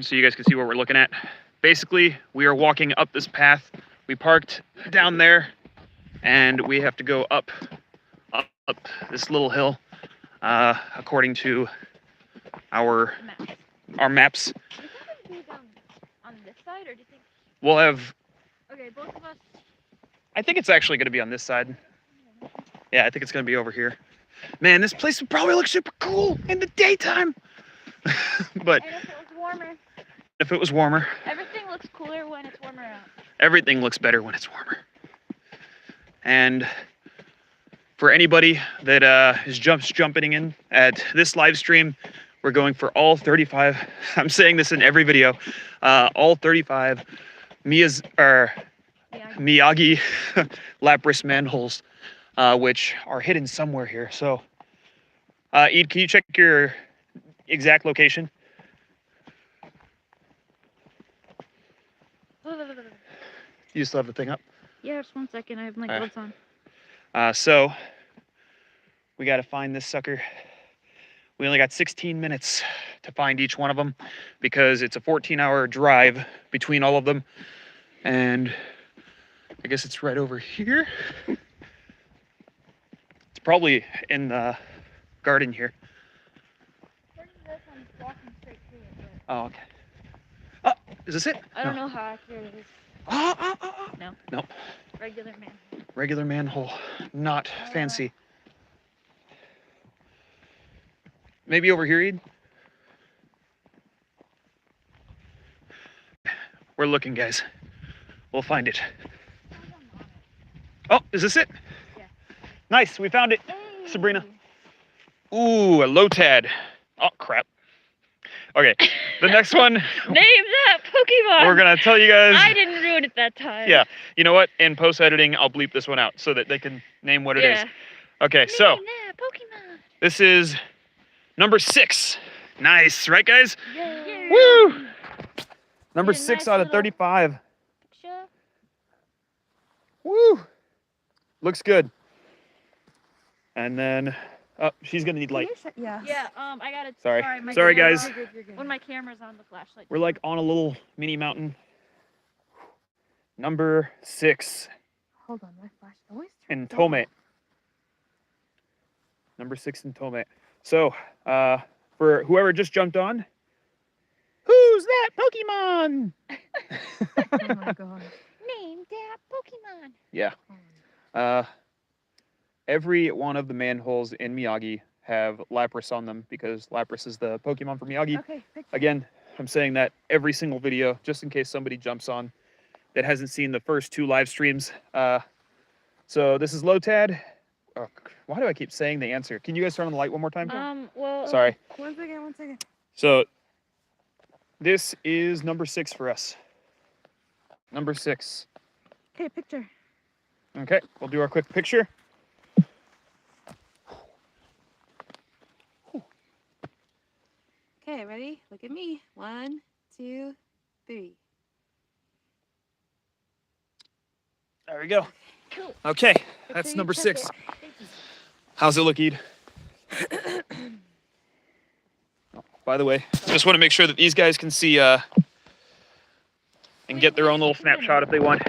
so you guys can see what we're looking at. Basically, we are walking up this path. We parked down there, and we have to go up this little hill, according to our maps. Do you think we can on this side, or do you think We'll have... Okay, both of us. I think it's actually going to be on this side. Yeah, I think it's going to be over here. Man, this place would probably look super cool in the daytime. But And if it was warmer. If it was warmer. Everything looks cooler when it's warmer out. Everything looks better when it's warmer. And for anybody that is jumping in at this live stream, we're going for all 35. I'm saying this in every video. All 35 Miyagi Lapras manholes, which are hidden somewhere here. So, Ed, can you check your exact location? You still have the thing up? Yeah, just 1 second. I have my gloves on. So, we got to find this sucker. We only got 16 minutes to find each one of them because it's a 14-hour drive between all of them. And I guess it's right over here. It's probably in the garden here. Oh, okay. Oh, is this it? I don't know how accurate it is. No. Nope. Regular manhole. Regular manhole, not fancy. Maybe over here, Ed? We're looking, guys. We'll find it. Oh, is this it? Yeah. Nice, we found it, Hey. Sabrina. Ooh, a Lotad. Oh, crap. Okay, the next one. Name that Pokemon! We're gonna tell you guys. I didn't ruin it that time. Yeah, you know what? In post-editing, I'll bleep this one out so that they can name what it is. Okay, so. Name that Pokemon! This is number 6. Nice, right, guys? Yeah. Woo! Number Get a 6 nice out of little 35. Picture. Woo! Looks good. And then, oh, she's gonna need light. Yeah. I got it. Sorry. my Sorry, camera- guys. When my camera's on, the flashlight. We're like on a little mini mountain. Number 6 Hold on, my flash always in Tome. Number 6 in Tome. So, for whoever just jumped on, who's that Pokemon? Oh my god. Name that Pokemon. Yeah. Every one of the manholes in Miyagi have Lapras on them because Lapras is the Pokemon for Miyagi. Okay, picture. Again, I'm saying that every single video, just in case somebody jumps on that hasn't seen the first 2 live streams. So this is Lotad. Oh, why do I keep saying the answer? Can you guys turn on the light one more time? Well. Sorry. 1 second. So this is number 6 for us. Number 6. Okay, picture. Okay, we'll do our quick picture. Okay, ready? Look at me. 1, 2, 3. There we go. Cool. Okay, Make that's sure you number check 6. it. How's it look, Ed? By the way, just want to make sure that these guys can see and get their own little snapshot if they want.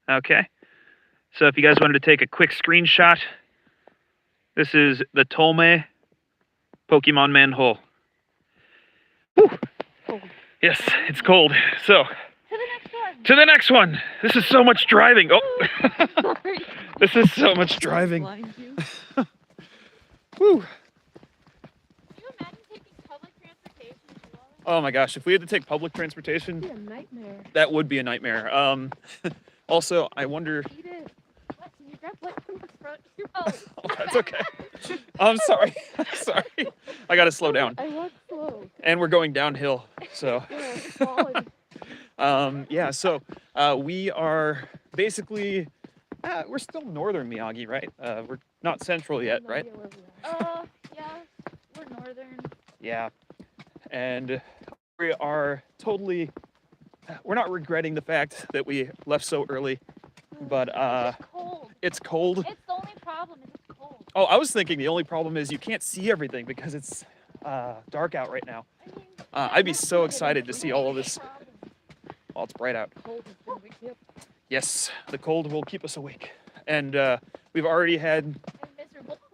Okay. So if you guys wanted to take a quick screenshot, this is the Tome Pokemon manhole. Woo. Cold. Yes, it's cold. So, To the next one. to the next one. This is so much driving. Oh, Sorry. this is so much driving. Blind you. Woo. Can you imagine taking public transportation to all this? Oh my gosh, if we had to take public transportation, It'd be a nightmare. that would be a nightmare. Also, I wonder. Eat it. What? Can you grab what from the front? Oh. Oh, that's okay. I'm sorry. Sorry. I gotta slow down. I was slow. And we're going downhill. So, Yeah, falling. yeah. So we are basically we're still northern Miyagi, right? We're not central yet, right? Yeah, we're northern. Yeah. And we are totally. We're not regretting the fact that we left so early, but It's cold. it's cold. It's the only problem is it's cold. Oh, I was thinking the only problem is you can't see everything because it's dark out right now. I mean, I'd be so excited to see all of this. Oh, it's bright out. Yes, the cold will keep us awake. And we've already had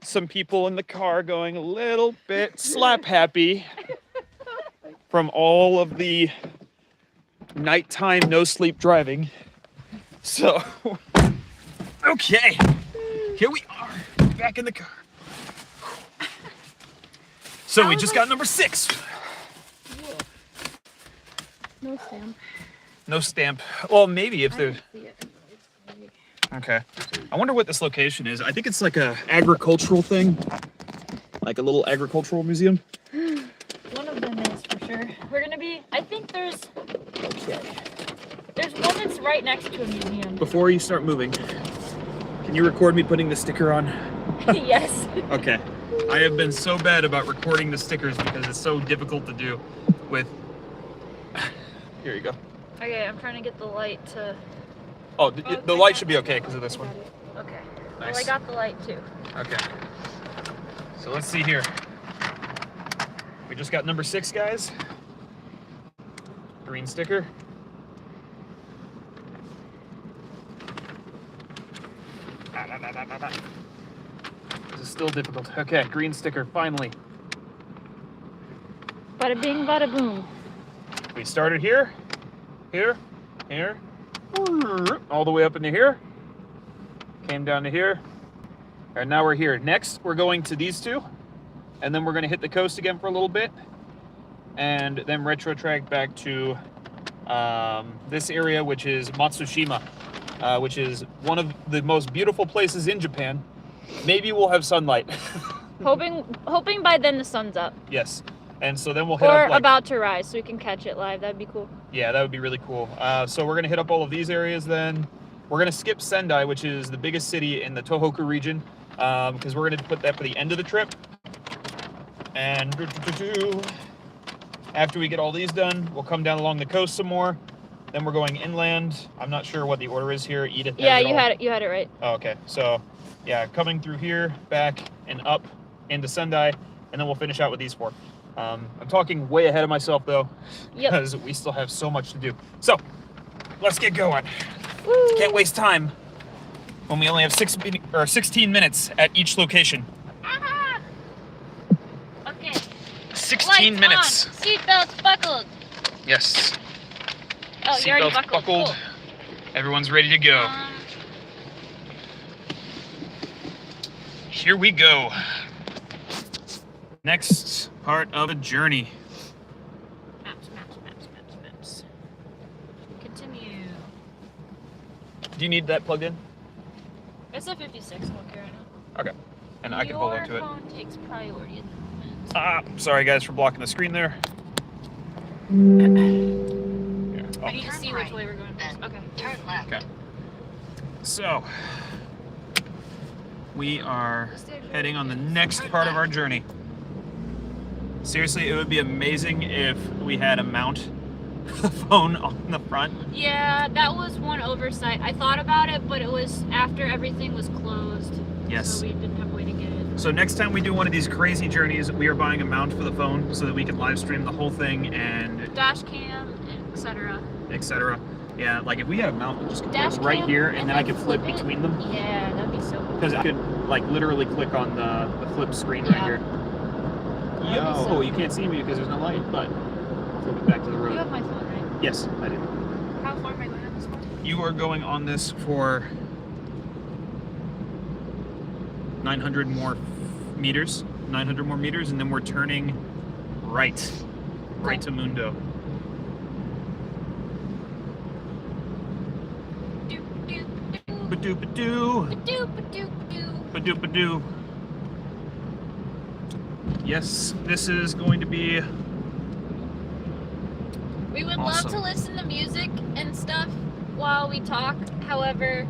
some people in the car going a little bit slap happy from all of the nighttime no sleep driving. So, okay, here we are, back in the car. So we just got number 6. No stamp. No stamp. Well, maybe if there's... See it. Okay. I wonder what this location is. I think it's like a agricultural thing. Like a little agricultural museum. One of them is for sure. We're gonna be. I think there's one that's right next to a museum. Before you start moving, can you record me putting the sticker on? Yes. Okay. I have been so bad about recording the stickers because it's so difficult to do with... Here you go. Okay, I'm trying to get the light to. Oh, the light should be okay because of this one. Okay. Nice. Well, I got the light too. Okay. So let's see here. We just got number 6, guys. Green sticker. This is still difficult. Okay, green sticker, finally. Bada bing, bada boom. We started here, here, all the way up into here. Came down to here. And now we're here. Next, we're going to these 2. And then we're going to hit the coast again for a little bit. And then retro track back to this area, which is Matsushima, which is one of the most beautiful places in Japan. Maybe we'll have sunlight. Hoping by then the sun's up. Yes. And so then we'll hit Or up, like, about to rise, so we can catch it live. That'd be cool. yeah, that would be really cool. So we're going to hit up all of these areas then. We're going to skip Sendai, which is the biggest city in the Tohoku region, because we're going to put that for the end of the trip. And after we get all these done, we'll come down along the coast some more. Then we're going inland. I'm not sure what the order is here. Edith has Yeah, it you all. had it. You had it right. Oh, okay. So, yeah, coming through here, back, and up into Sendai, and then we'll finish out with these 4. I'm talking way ahead of myself, though, Yep. because we still have so much to do. So, let's get going. Woo. Can't waste time when we only have 16 minutes at each location. Ah! Okay. 16 minutes. Seatbelts buckled. Yes. Oh, you already Seatbelts buckled. buckled. Cool. Everyone's ready to go. Here we go. Next part of a journey. Maps. Continue. Do you need that plugged in? It's a 56 one right now. Okay. And I can hold on to Your it. phone takes priority at the moment. Ah, sorry guys for blocking the screen there. Here. I need to see which way we're going first. Okay. Turn left. Okay. So, we are heading on the next part of our journey. Seriously, it would be amazing if we had a mount for the phone on the front. Yeah, that was one oversight. I thought about it, but it was after everything was closed. Yes. So we didn't have a way to get it. So next time we do one of these crazy journeys, we are buying a mount for the phone so that we can live stream the whole thing and Dash cam, etc. etc. Yeah, like if we had a mount that just could Dash put right cam here and then I could flip it. between them. Yeah, that'd be so cool. Because I could like literally click on the flip screen right Yeah. here. That'd be Yo, so you can't see me because there's no light, but flip it back to the You road. have my phone, right? Yes, I do. How far am I going on this one? You are going on this for 900 more meters, and then we're turning right to Mundo. Ba-doo-ba-doo, ba-doo-ba-doo. Yes, this is going to be We would Awesome. love to listen to music and stuff while we talk. However,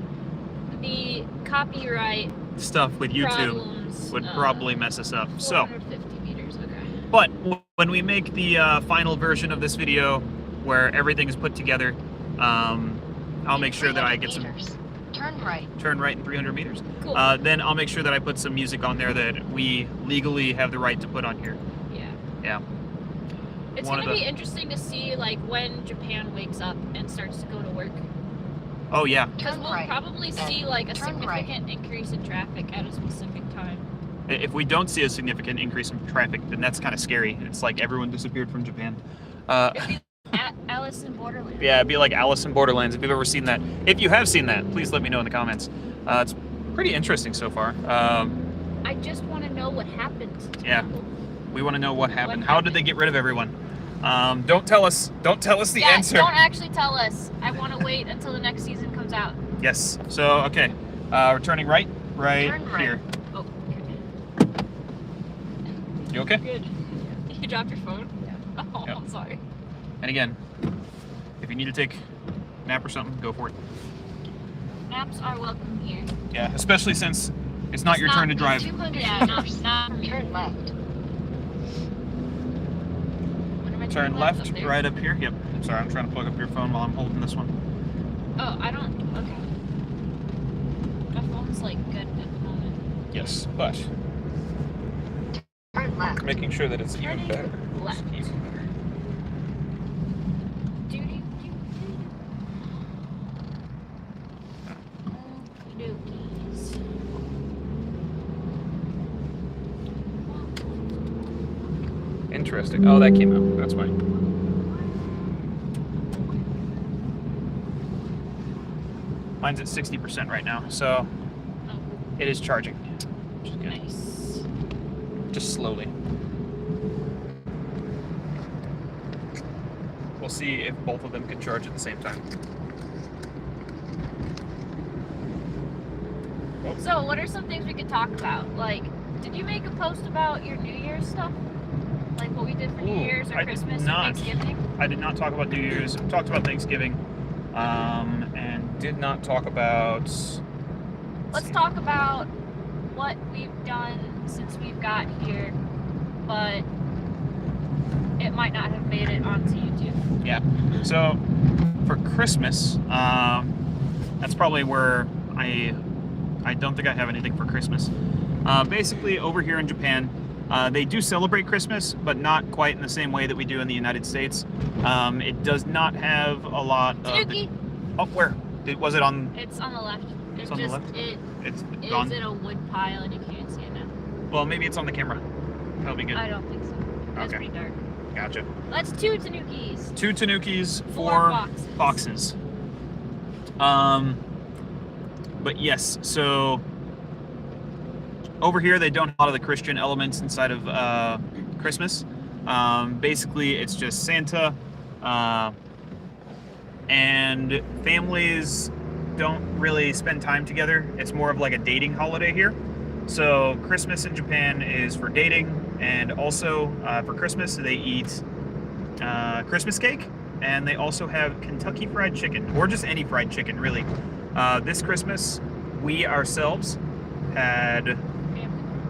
the copyright stuff with YouTube problems would probably mess us up. So, 450 meters, okay. but when we make the final version of this video where everything is put together, I'll make sure that I get some turn right in 300 meters. Cool. Then I'll make sure that I put some music on there that we legally have the right to put on here. Yeah. Yeah. It's one gonna of the. be interesting to see like when Japan wakes up and starts to go to work. Oh yeah. Because we'll probably see like a significant increase in traffic at a specific time. If we don't see a significant increase in traffic, then that's kind of scary. It's like everyone disappeared from Japan. It'd be Alice in Borderland. Yeah, it'd be like Alice in Borderlands. If you've ever seen that, if you have seen that, please let me know in the comments. It's pretty interesting so far. I just want to know what happened. Yeah, we want to know what happened. How did they get rid of everyone? Don't tell us. Don't tell us the answer. Don't actually tell us. I want to wait until the next season comes out. Yes. So okay, we're turning right Turn right. here. Oh. You okay? Good. You dropped your phone? Yeah. Oh, Yep. I'm sorry. And again, if you need to take a nap or something, go for it. Naps are welcome here. Yeah, especially since it's not your turn to drive. 200 Yeah, meters. not for me. Turn left. When am I Turn turning left, up there? right up here. Yep. I'm sorry, I'm trying to plug up your phone while I'm holding this one. Oh, I don't. Okay. My phone's like good at the moment. Yes, but Turn left. making sure that it's even Turning better. left. Even better. Okey-dokies. Interesting. Oh, that came out. That's why. Mine's at 60% right now, so Oh, it is charging. Which is good. nice. Just slowly. We'll see if both of them can charge at the same time. So, what are some things we could talk about? Like, did you make a post about your New Year's stuff? Like what we did for New Ooh, Year's or I did Christmas or not. Thanksgiving? I did not talk about New Year's. I talked about Thanksgiving, and did not talk about. Let's talk about what we've done since we've got here, but it might not have made it onto YouTube. Yeah. So for Christmas, that's probably where I don't think I have anything for Christmas. Basically, over here in Japan, they do celebrate Christmas, but not quite in the same way that we do in the United States. It does not have a lot of. Tanuki! Oh, where? Was it on? It's on the left. It's on the left? It It's is gone. in a wood pile and you can't see it now. Well, maybe it's on the camera. That'll be good. I don't think so. It's Okay. pretty dark. Gotcha. That's 2 Tanukis. 2 Tanukis, 4 4 foxes. foxes. But yes, so over here they don't have a lot of the Christian elements inside of Christmas. Basically, it's just Santa, and families don't really spend time together. It's more of like a dating holiday here. So Christmas in Japan is for dating, and also for Christmas they eat Christmas cake, and they also have Kentucky Fried Chicken, or just any fried chicken, really. This Christmas, we ourselves had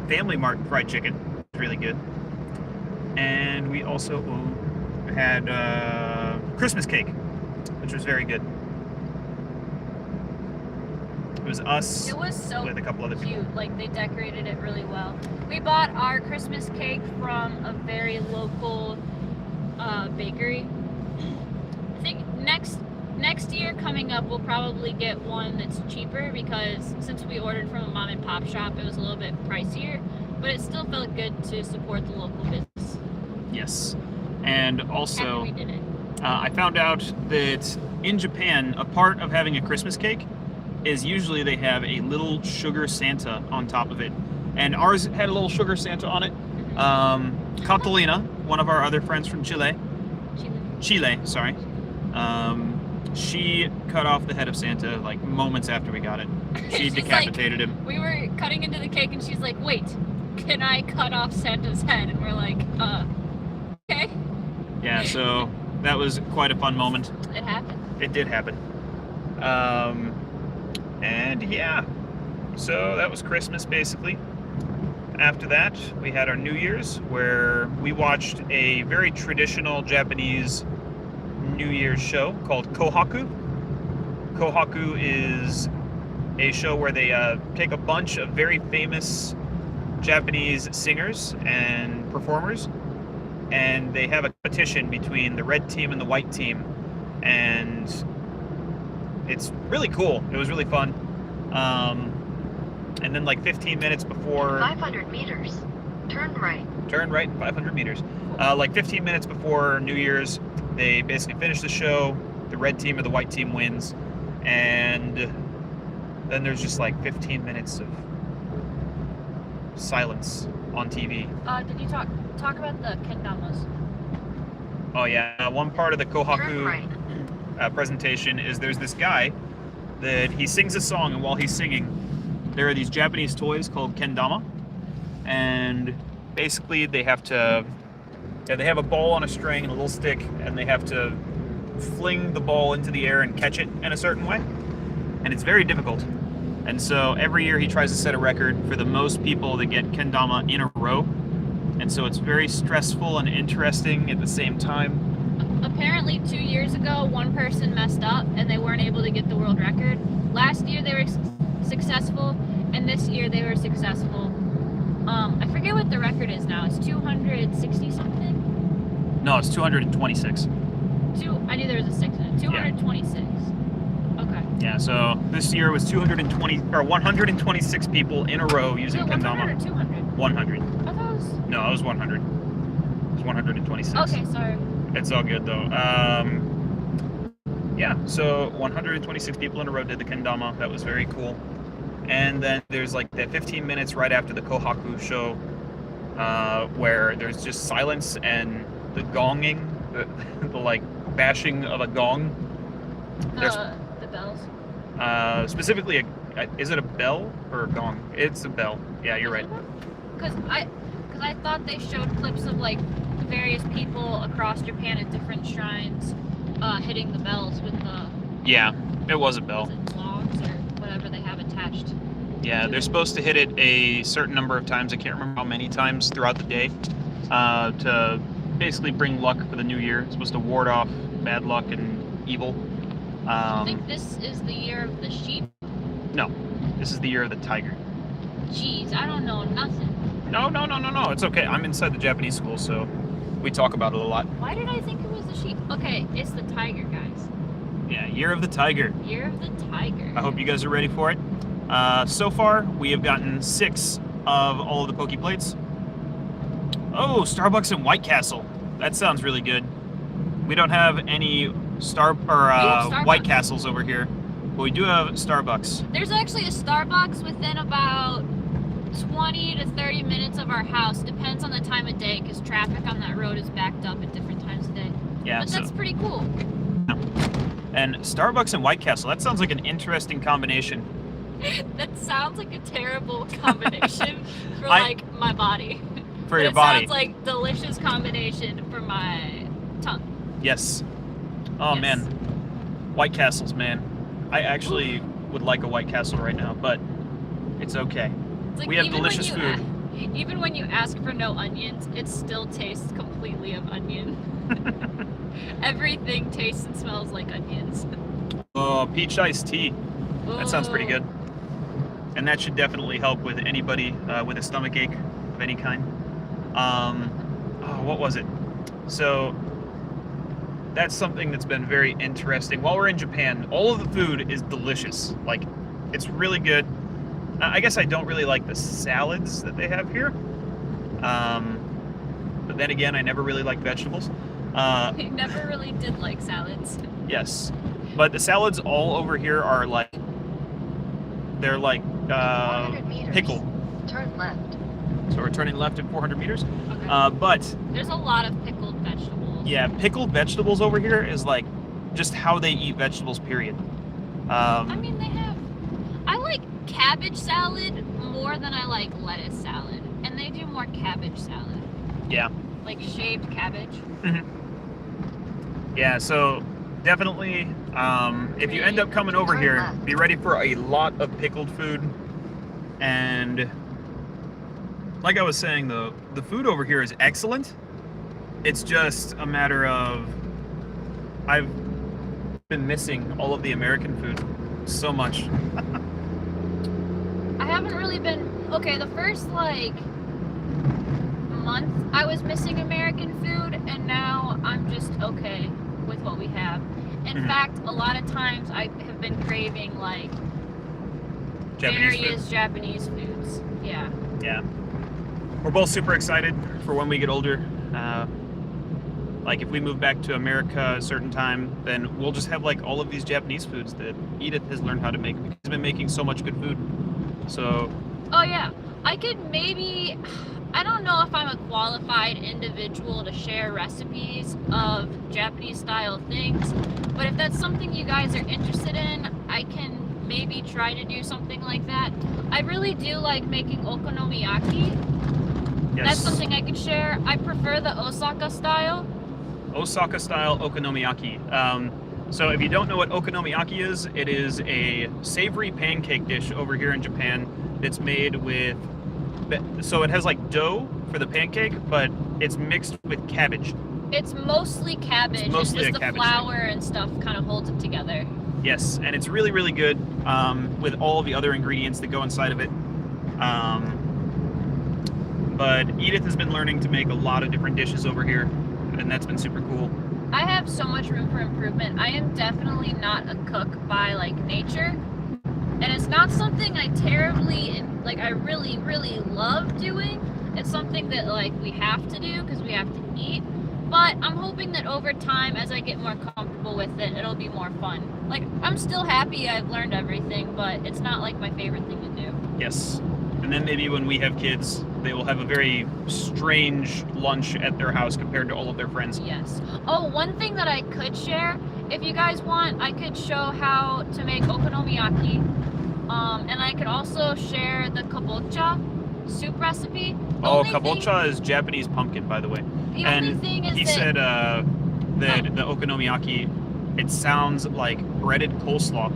Family Mart fried chicken, really good, and we also had Christmas cake, which was very good. It was us It was so with a couple other people. cute. Like they decorated it really well. We bought our Christmas cake from a very local bakery. I think next year coming up we'll probably get one that's cheaper, because since we ordered from a mom and pop shop it was a little bit pricier, but it still felt good to support the local business. Yes, and also After we did it. I found out that in Japan, a part of having a Christmas cake is usually they have a little sugar Santa on top of it. And ours had a little sugar Santa on it. Catalina, one of our other friends from Chile, sorry, she cut off the head of Santa like moments after we got it. She She's decapitated him. We were cutting into the cake and she's like, wait, can I cut off Santa's head? And we're like, okay. Yeah, so that was quite a fun moment. It happened. It did happen. And yeah, so that was Christmas basically. After that, we had our New Year's, where we watched a very traditional Japanese New Year's show called Kohaku. Kohaku is a show where they take a bunch of very famous Japanese singers and performers, and they have a competition between the red team and the white team, and it's really cool. It was really fun. And then like 15 minutes before 500 meters. Turn right. turn right 500 meters. Like 15 minutes before New Year's, they basically finish the show. The red team or the white team wins, and then there's just like 15 minutes of silence on TV. Did you talk about the kendamas? Oh yeah, one part of the Turn Kohaku right. presentation is there's this guy that he sings a song, and while he's singing, there are these Japanese toys called kendama, and basically they have a ball on a string and a little stick, and they have to fling the ball into the air and catch it in a certain way, and it's very difficult. And so every year he tries to set a record for the most people that get kendama in a row, and so it's very stressful and interesting at the same time. Apparently 2 years ago, one person messed up and they weren't able to get the world record. Last year they were successful, and this year they were successful. I forget what the record is now. It's 260 something? No, it's 226. I knew there was a 6 in it. 226. Okay. Yeah, so this year was 126 people in a row using Is it 100 kendama. or 200? 100. I thought it was... No, it was 100. It was 126. Okay, sorry. It's all good though. Yeah, so 126 people in a row did the kendama. That was very cool. And then there's like that 15 minutes right after the Kohaku show, where there's just silence and the gonging, the like bashing of a gong. There's The bells. specifically is it a bell or a gong? It's a bell. Yeah, you're right. Because I thought they showed clips of like various people across Japan at different shrines hitting the bells with the Yeah, it was a bell. logs or whatever they have attached. Yeah, they're supposed to hit it a certain number of times. I can't remember how many times throughout the day, to basically bring luck for the new year. It's supposed to ward off bad luck and evil. I think this is the year of the sheep. No, this is the year of the tiger. Jeez, I don't know nothing. No, it's okay. I'm inside the Japanese school, so we talk about it a lot. Why did I think it was the sheep? Okay, it's the tiger, guys. Yeah, year of the tiger. Year of the tiger. I hope you guys are ready for it. So far, we have gotten 6 of all of the Poke Plates. Oh, Starbucks and White Castle. That sounds really good. We don't have any White Castles over here, but we do have Starbucks. There's actually a Starbucks within about 20 to 30 minutes of our house. Depends on the time of day, because traffic on that road is backed up at different times of day. Yeah, But that's pretty cool. And Starbucks and White Castle, that sounds like an interesting combination. That sounds like a terrible combination for like my body. For But your it body. sounds like delicious combination for my tongue. Yes. Oh Yes. man. White Castles, man. I actually would like a White Castle right now, but it's okay. It's like We have even delicious when food. Even when you ask for no onions, it still tastes completely of onion. Everything tastes and smells like onions. Oh, peach iced tea. That sounds pretty good. Ooh. And that should definitely help with anybody with a stomach ache of any kind. What was it? So that's something that's been very interesting. While we're in Japan, all of the food is delicious. Like, it's really good. I guess I don't really like the salads that they have here. But then again, I never really liked vegetables. I never really did like salads. Yes. But the salads all over here are like, they're like 400 meters. pickled. Turn left. So we're turning left at 400 meters. Okay. But There's a lot of pickled vegetables. yeah, pickled vegetables over here is like just how they eat vegetables, period. I mean, I like cabbage salad more than I like lettuce salad. And they do more cabbage salad. Yeah. Like shaved cabbage. Yeah, so definitely, if you end up coming over here, be ready for a lot of pickled food. And like I was saying, the food over here is excellent. It's just a matter of I've been missing all of the American food so much. I haven't really been... Okay, the first, like, month I was missing American food, and now I'm just okay with what we have. In fact, a lot of times I have been craving like various Japanese foods. Yeah. Yeah. We're both super excited for when we get older. Like if we move back to America at a certain time, then we'll just have like all of these Japanese foods that Edith has learned how to make because she's been making so much good food. So. Oh yeah, I could maybe. I don't know if I'm a qualified individual to share recipes of Japanese style things, but if that's something you guys are interested in, I can maybe try to do something like that. I really do like making okonomiyaki. Yes. That's something I could share. I prefer the Osaka style. Osaka style okonomiyaki. So if you don't know what okonomiyaki is, it is a savory pancake dish over here in Japan that's made with, so it has like dough for the pancake, but it's mixed with cabbage. It's mostly cabbage. It's mostly just the flour and stuff kind of holds it together. Yes, and it's really, really good with all the other ingredients that go inside of it. But Edith has been learning to make a lot of different dishes over here, and that's been super cool. I have so much room for improvement. I am definitely not a cook by like nature, and it's not something I terribly like. I really, really love doing. It's something that like we have to do because we have to eat. But I'm hoping that over time, as I get more comfortable with it, it'll be more fun. Like, I'm still happy I've learned everything, but it's not like my favorite thing to do. Yes. And then maybe when we have kids, they will have a very strange lunch at their house compared to all of their friends. Yes. Oh, one thing that I could share, if you guys want, I could show how to make okonomiyaki. And I could also share the kabocha soup recipe. Kabocha is Japanese pumpkin, by the way. The only thing is he said that the okonomiyaki, it sounds like breaded coleslaw.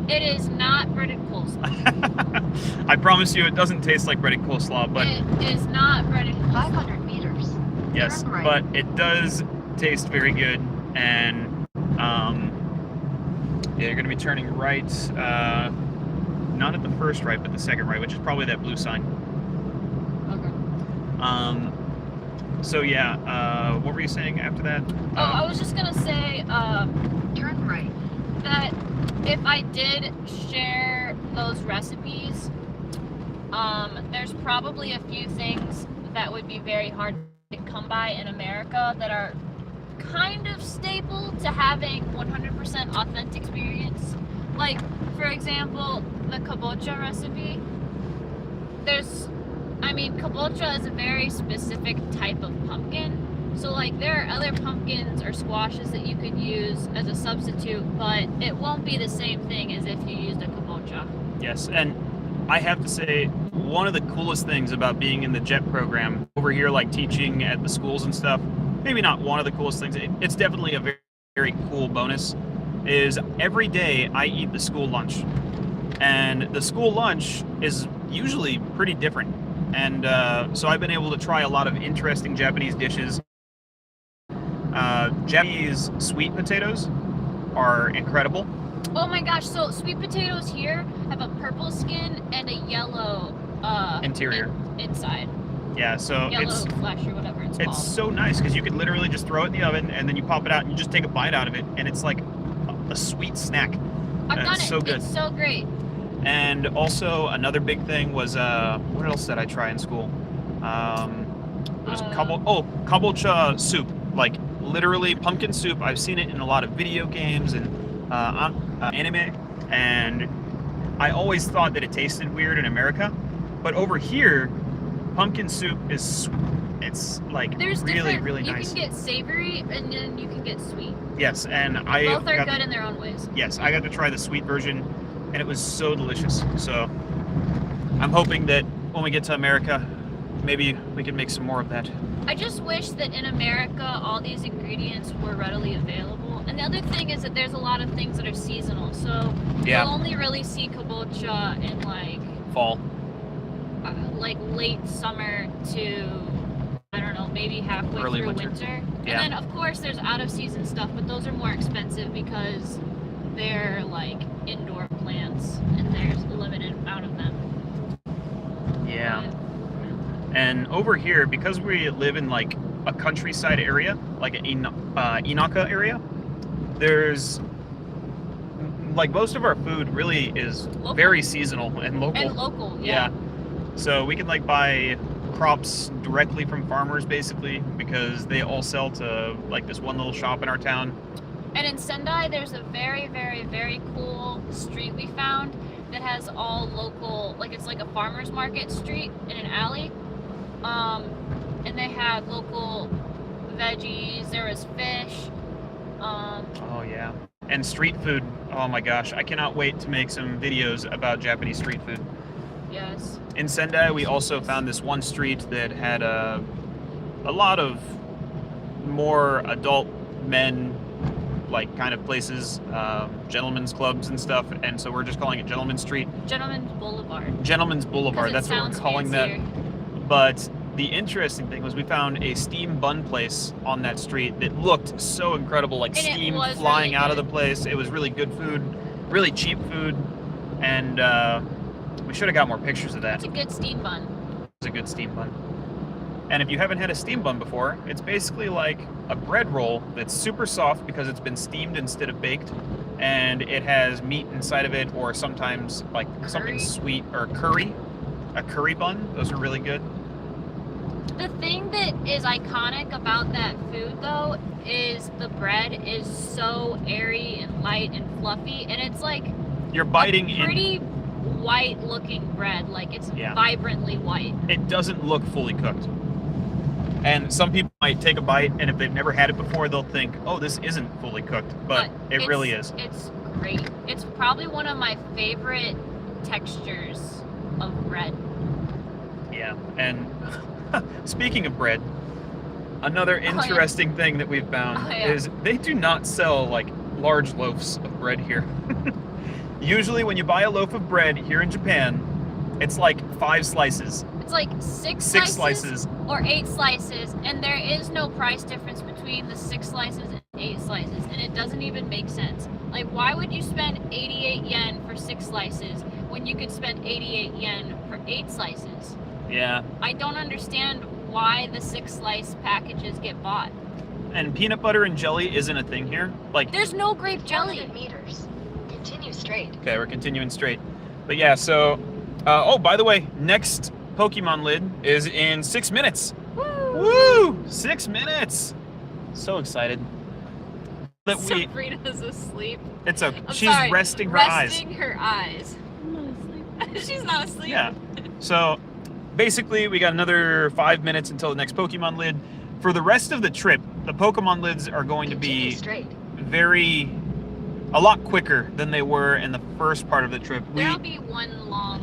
It is not breaded coleslaw. I promise you it doesn't taste like breaded coleslaw, but... It is not breaded coleslaw. 500 meters. Yes, Turn right. but it does taste very good, and yeah, you're going to be turning right, not at the first right, but the second right, which is probably that blue sign. Okay. So yeah, what were you saying after that? I was just gonna say, Turn right. that if I did share those recipes, there's probably a few things that would be very hard to come by in America that are kind of staple to having 100% authentic experience. Like, for example, the kabocha recipe. Kabocha is a very specific type of pumpkin. So, like, there are other pumpkins or squashes that you could use as a substitute, but it won't be the same thing as if you used a kabocha. Yes, and I have to say, one of the coolest things about being in the JET program over here, like teaching at the schools and stuff, maybe not one of the coolest things, it's definitely a very, very cool bonus, is every day I eat the school lunch. And the school lunch is usually pretty different. And so I've been able to try a lot of interesting Japanese dishes. Japanese sweet potatoes are incredible. Oh my gosh, so sweet potatoes here have a purple skin and a yellow Interior. Inside. Yeah, so Yellow flesh or whatever it's called. it's so nice because you could literally just throw it in the oven and then you pop it out and you just take a bite out of it and it's like a sweet snack. I've done it. So good. It's so great. And also another big thing was what else did I try in school? It was kabocha soup, like literally pumpkin soup. I've seen it in a lot of video games and anime, and I always thought that it tasted weird in America, but over here, pumpkin soup is it's like There's really, really nice. You can get savory and then you can get sweet. Yes, and Both are good in their own ways. Yes, I got to try the sweet version, and it was so delicious. So I'm hoping that when we get to America, maybe we can make some more of that. I just wish that in America all these ingredients were readily available. And the other thing is that there's a lot of things that are seasonal. So Yeah. you'll only really see kabocha in like Fall. Late summer to, I don't know, maybe halfway Early through winter. And Yeah. then of course there's out of season stuff, but those are more expensive because they're like indoor plants and there's a limited amount of them. Yeah. And over here, because we live in like a countryside area, like an Inaka area, there's like most of our food really is Local. very seasonal and local. And local, yeah. So we can like buy crops directly from farmers basically, because they all sell to like this one little shop in our town. And in Sendai, there's a very, very, very cool street we found that has all local, like it's like a farmer's market street in an alley. And they had local veggies, there was fish. Oh yeah. And street food, oh my gosh, I cannot wait to make some videos about Japanese street food. Yes. In Sendai, we also found this one street that had a lot of more adult men, like kind of places, gentlemen's clubs and stuff, and so we're just calling it Gentleman's Street. Gentleman's Boulevard. Gentleman's Boulevard, that's what we're calling fancier. that. But the interesting thing was we found a steam bun place on that street that looked so incredible, like And it steam was flying really out of good. the place. It was really good food, really cheap food, and we should have got more pictures of that. It's a good steam bun. It's a good steam bun. And if you haven't had a steam bun before, it's basically like a bread roll that's super soft because it's been steamed instead of baked, and it has meat inside of it, or sometimes like something Curry. sweet, or curry. A curry bun, those are really good. The thing that is iconic about that food, though, is the bread is so airy and light and fluffy, and it's like You're biting a pretty white-looking bread. Like it's Yeah. vibrantly white. it doesn't look fully cooked. And some people might take a bite, and if they've never had it before, they'll think, oh, this isn't fully cooked, but it really is. It's great. It's probably one of my favorite textures of bread. Yeah, and speaking of bread, another interesting thing that we've found is they do not sell like large loaves of bread here. Usually when you buy a loaf of bread here in Japan, it's like 5 slices. It's like six slices. or 8 slices, and there is no price difference between the 6 slices and 8 slices, and it doesn't even make sense. Like, why would you spend 88 yen for 6 slices when you could spend 88 yen for 8 slices? Yeah, I don't understand why the 6 slice packages get bought. and peanut butter and jelly isn't a thing here. Like, There's no grape jelly. 100 meters. Continue straight. okay, we're continuing straight. But yeah, so, oh, by the way, next Pokemon lid is in 6 minutes. Woo! Woo! 6 minutes! So excited. That we, Sabrina's asleep. it's okay. I'm She's sorry, resting her eyes. Resting her eyes. I'm not asleep. She's not asleep. Yeah. So basically, we got another 5 minutes until the next Pokemon lid. For the rest of the trip, the Pokemon lids are going to Continue be straight. a lot quicker than they were in the first part of the trip. There'll be one long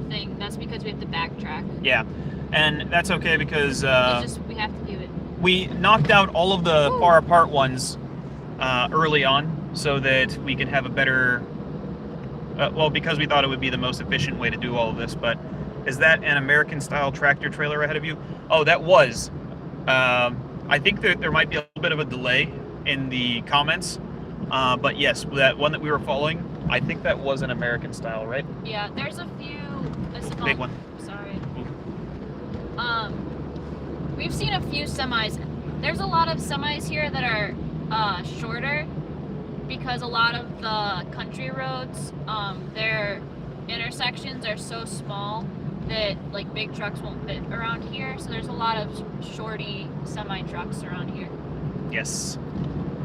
thing. That's because we have to backtrack. Yeah, and that's okay because We have to do it. we knocked out all of the Woo. far apart ones early on so that we can have a better, well, because we thought it would be the most efficient way to do all of this. But is that an American style tractor trailer ahead of you? Oh, that was. I think that there might be a little bit of a delay in the comments, but yes, that one that we were following, I think that was an American style, right? Yeah, there's a few. Big one. Sorry. We've seen a few semis. There's a lot of semis here that are shorter because a lot of the country roads, their intersections are so small that like big trucks won't fit around here. So there's a lot of shorty semi trucks around here. Yes.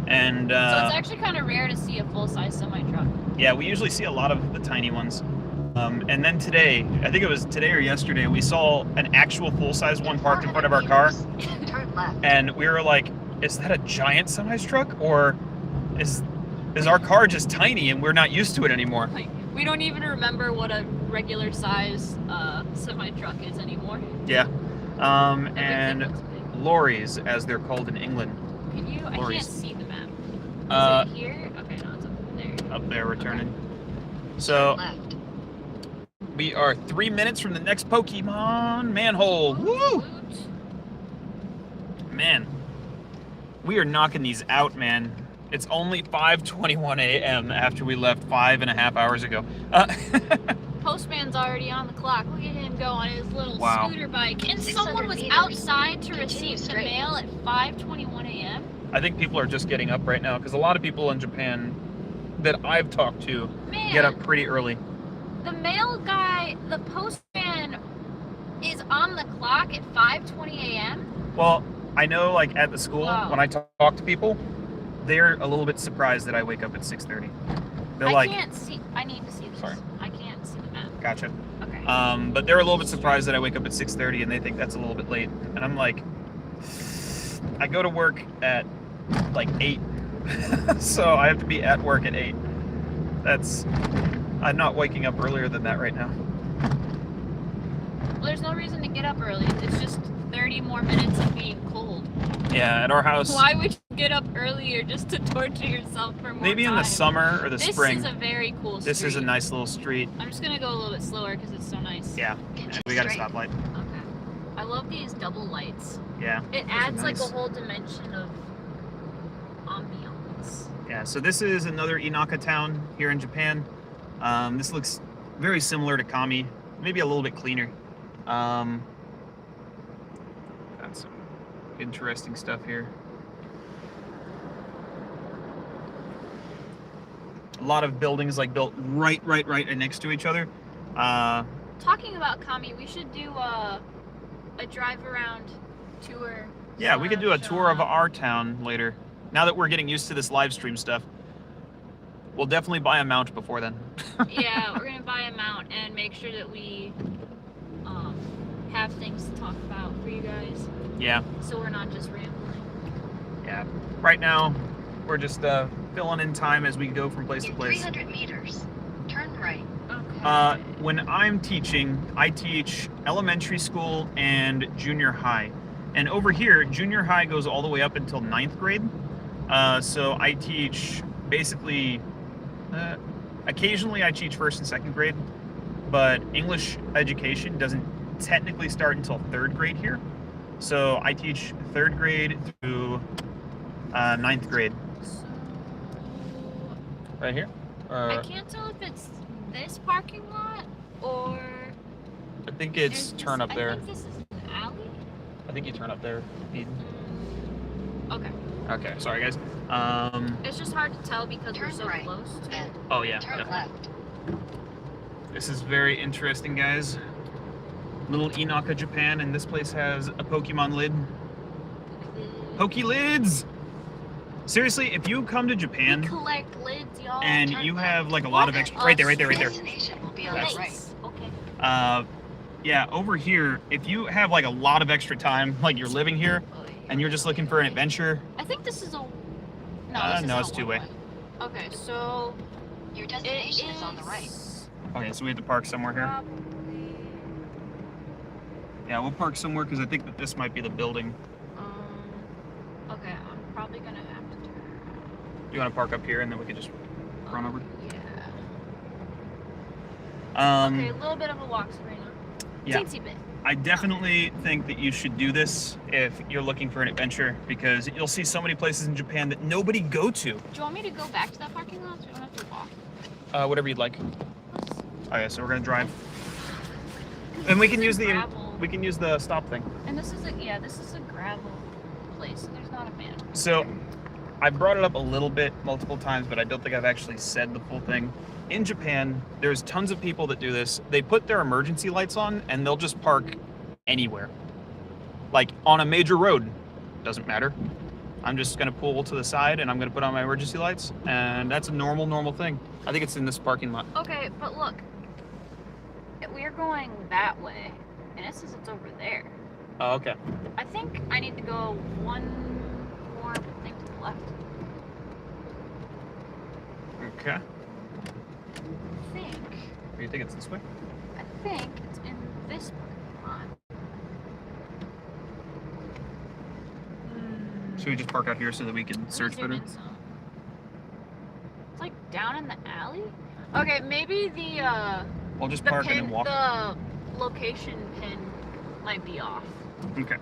And So it's actually kind of rare to see a full-size semi truck. yeah, we usually see a lot of the tiny ones. And then today, I think it was today or yesterday, we saw an actual full-size one parked in front of our car, Turn left. and we were like, is that a giant semi-truck, or is our car just tiny and we're not used to it anymore? Like, we don't even remember what a regular size semi truck is anymore. Yeah. Everything And looks big. lorries, as they're called in England. Can you? I can't lorries. see the map. Uh, Is it here? Okay, no, it's up there. Up there, returning. So Left. we are 3 minutes from the next Pokemon manhole. Woo! Woot. Man, we are knocking these out, man. It's only 5:21 a.m. after we left 5.5 hours ago. postman's already on the clock. Look at him go on his little Wow. scooter bike. And 600 someone was meters. outside to Continue receive the straight. mail at 5:21 a.m. I think people are just getting up right now because a lot of people in Japan that I've talked to Man, get up pretty early. the mail guy, the postman, is on the clock at 5:20 a.m. Well, I know like at the school, Wow. when I talk to people, they're a little bit surprised that I wake up at 6:30. They're I like, can't see. I need to see this. Sorry. I can't see the map. gotcha. Okay. But they're a little bit surprised that I wake up at 6:30 and they think that's a little bit late. And I'm like, I go to work at like 8. So I have to be at work at 8. I'm not waking up earlier than that right now. Well, there's no reason to get up early. It's just 30 more minutes of being cold. Yeah, at our house, Why would you get up earlier just to torture yourself for more maybe in the time? summer or the This spring. is a very cool street. This is a nice little street. I'm just gonna go a little bit slower because it's so nice. Yeah, Continue we got a straight. stoplight. Okay. I love these double lights. Yeah. It those are adds like nice. a whole dimension of ambiance. Yeah, so this is another Inaka town here in Japan. This looks very similar to Kami, maybe a little bit cleaner. Got some interesting stuff here. A lot of buildings like built right next to each other. Talking about Kami, we should do a drive around tour. Yeah, we could do a tour of slash, our town later. Now that we're getting used to this live stream stuff, we'll definitely buy a mount before then. Yeah, we're gonna buy a mount and make sure that we have things to talk about for you guys, Yeah, so we're not just rambling. yeah. Right now, we're just filling in time as we go from place to In place. 300 meters, turn right. Okay. When I'm teaching, I teach elementary school and junior high. And over here, junior high goes all the way up until 9th grade. So I teach basically, occasionally I teach 1st and 2nd grade, but English education doesn't technically start until 3rd grade here. So I teach 3rd grade through 9th grade. So, Right here? I can't tell if it's this parking lot or I think is it's this- turn up there. I think this is an alley. I think you turn up there. Eden. Okay. Okay, sorry guys. It's just hard to tell because we're Turn so right. close to it. Then Oh yeah. turn definitely. left. This is very interesting, guys. Little Inaka, Japan, and this place has a Pokemon lid. Poke lids! Seriously, if you come to We Japan collect lids, y'all. and turn you left. have like a lot of What? extra, right there. Destination will be on the Lids. right. Okay. Yeah, over here, if you have like a lot of extra time, like you're living here and you're just looking for an adventure, I think this is a. No, this no, is it's a two-way. one-way. Okay, so Your it destination is on the right. okay, so we have to park somewhere here. Probably, Yeah, we'll park somewhere because I think that this might be the building. okay, I'm probably gonna have to turn around. You want to park up here and then we can just run over? Yeah. Okay, a little bit of a walk, Sabrina. Yeah. Teensy bit. I definitely think that you should do this if you're looking for an adventure because you'll see so many places in Japan that nobody go to. Do you want me to go back to that parking lot so we don't have to walk? Whatever you'd like. Let's- Okay, so we're gonna drive, and we can This use is the gravel. stop thing. And this is a gravel place. So there's not a man. So I brought it up a little bit multiple times, but I don't think I've actually said the full thing. In Japan, there's tons of people that do this. They put their emergency lights on and they'll just park anywhere. Like on a major road, doesn't matter. I'm just gonna pull to the side and I'm gonna put on my emergency lights, and that's a normal thing. I think it's in this parking lot. Okay, but look. We're going that way. And it says it's over there. Oh, okay. I think I need to go one more thing to the left. Okay. I think. Do you think it's this way? I think it's in this parking lot. Should we just park out here so that we can Let me search zoom better? in some. It's like down in the alley. Okay, maybe the We'll just park and then walk. the location pin might be off. Okay.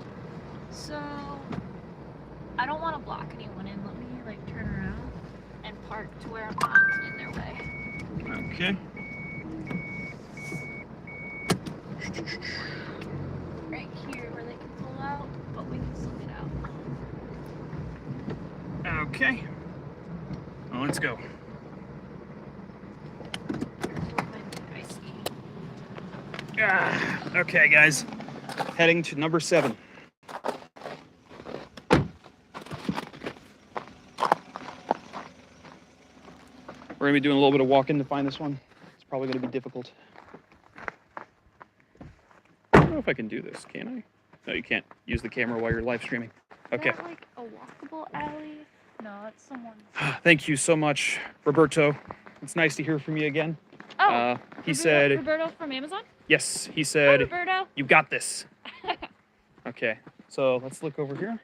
So I don't want to block anyone in. Let me like turn around and park to where I'm not in their way. Okay. right here where they can pull out, but we can still get out. Okay. Well, let's go. Okay, guys. Heading to number 7. We're gonna be doing a little bit of walking to find this one. It's probably gonna be difficult. I don't know if I can do this, can I? No, you can't use the camera while you're live streaming. Okay. Is that like a walkable alley? No, it's someone's. Thank you so much, Roberto. It's nice to hear from you again. Oh, He said, Roberto from Amazon? yes, he Hi, said, Roberto. you got this. Okay, so let's look over here,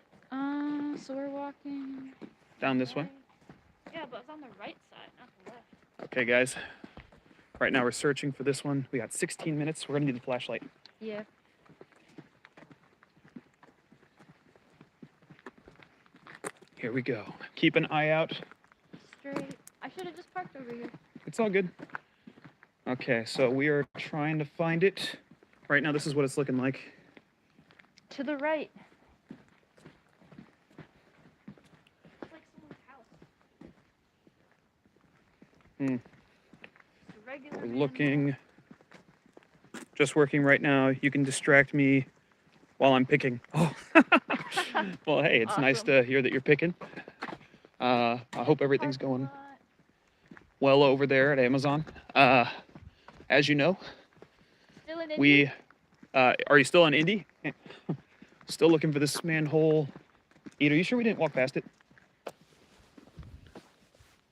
So we're walking down this way. right. Yeah, but it's on the right side, not the left. Okay, guys. Right now we're searching for this one. We got 16 minutes. We're gonna need the flashlight. Yeah. Here we go. Keep an eye out. Straight. I should have just parked over here. It's all good. Okay, so we are trying to find it. Right now, this is what it's looking like. To the right. It's like someone's house. Hmm. It's a regular We're manhole. looking. Just working right now. You can distract me while I'm picking. Oh. Well, hey, it's nice Awesome. to hear that you're picking. I hope everything's Parking going lot. well over there at Amazon. As you know, Still in Indy? we are you still on Indy? Still looking for this manhole. Ed, are you sure we didn't walk past it?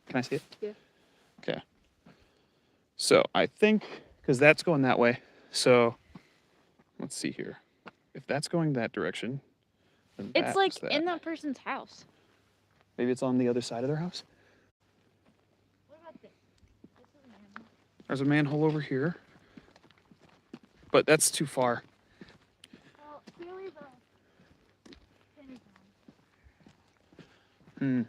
Can I see it? Yeah. Okay. So I think, because that's going that way. So let's see here. If that's going that direction, then It's that like is that. in that person's house. Maybe it's on the other side of their house. What about this? This is a manhole. There's a manhole over here. But that's too far. Well, clearly the pin is on. Hmm.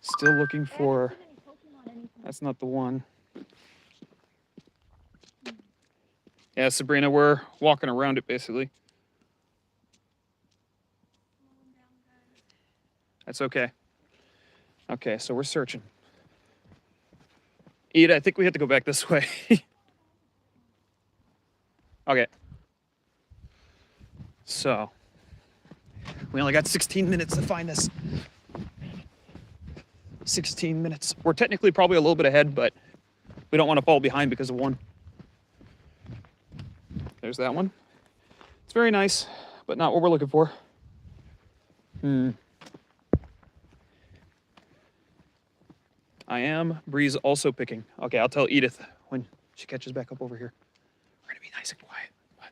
Still looking I haven't for, seen any Pokemon anything. that's not the one. Yeah, Sabrina, we're walking around it basically. That's okay. Okay, so we're searching. Eda, I think we have to go back this way. Okay. So, we only got 16 minutes to find this. 16 minutes. We're technically probably a little bit ahead, but we don't want to fall behind because of one. There's that one. It's very nice, but not what we're looking for. I am. Bree's also picking. Okay, I'll tell Edith when she catches back up over here. We're gonna be nice and quiet. But...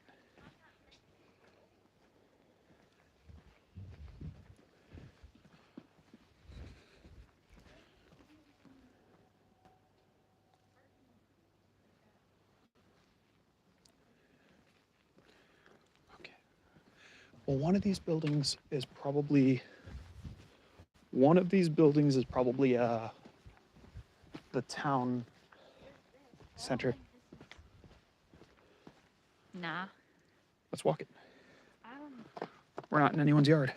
Okay. Well, one of these buildings is probably the town center. Nah. Let's walk it. I don't know. We're not in anyone's yard.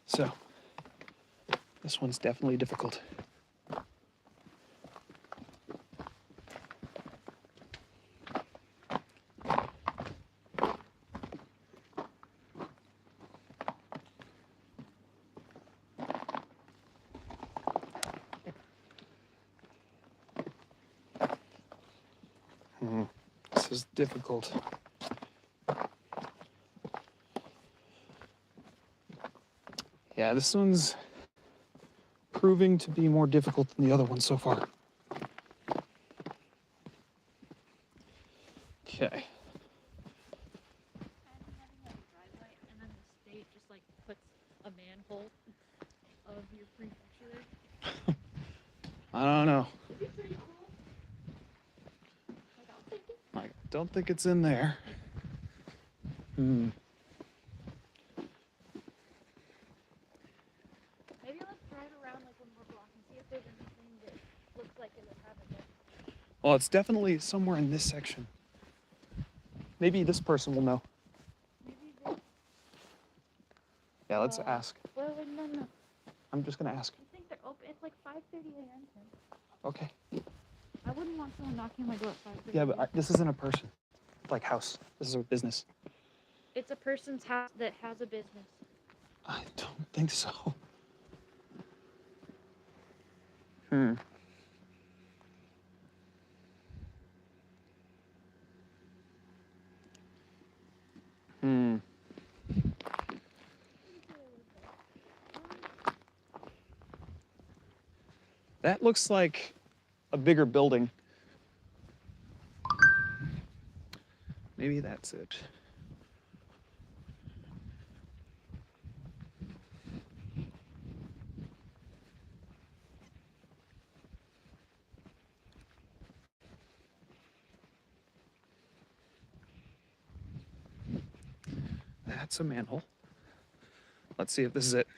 So, this one's definitely difficult. This is difficult. Yeah, this one's proving to be more difficult than the other one so far. Okay. Having like a driveway and then the state just like puts a manhole of your prefecture there. I don't know. It'd be pretty cool. Like, I'm thinking. I don't think it's in there. Maybe let's drive around like one more block and see if there's anything that looks like it would have it there. Well, it's definitely somewhere in this section. Maybe this person will know. Maybe they. Yeah, let's ask. Well, no. I'm just gonna ask. I think they're open. It's like 5:30 a.m. Okay. I wouldn't want someone knocking on my door at 5:30. Yeah, but this isn't a person. Like house. This is a business. It's a person's house that has a business. I don't think so. Hmm. That looks like a bigger building. Maybe that's it. That's a manhole. Let's see if this is it.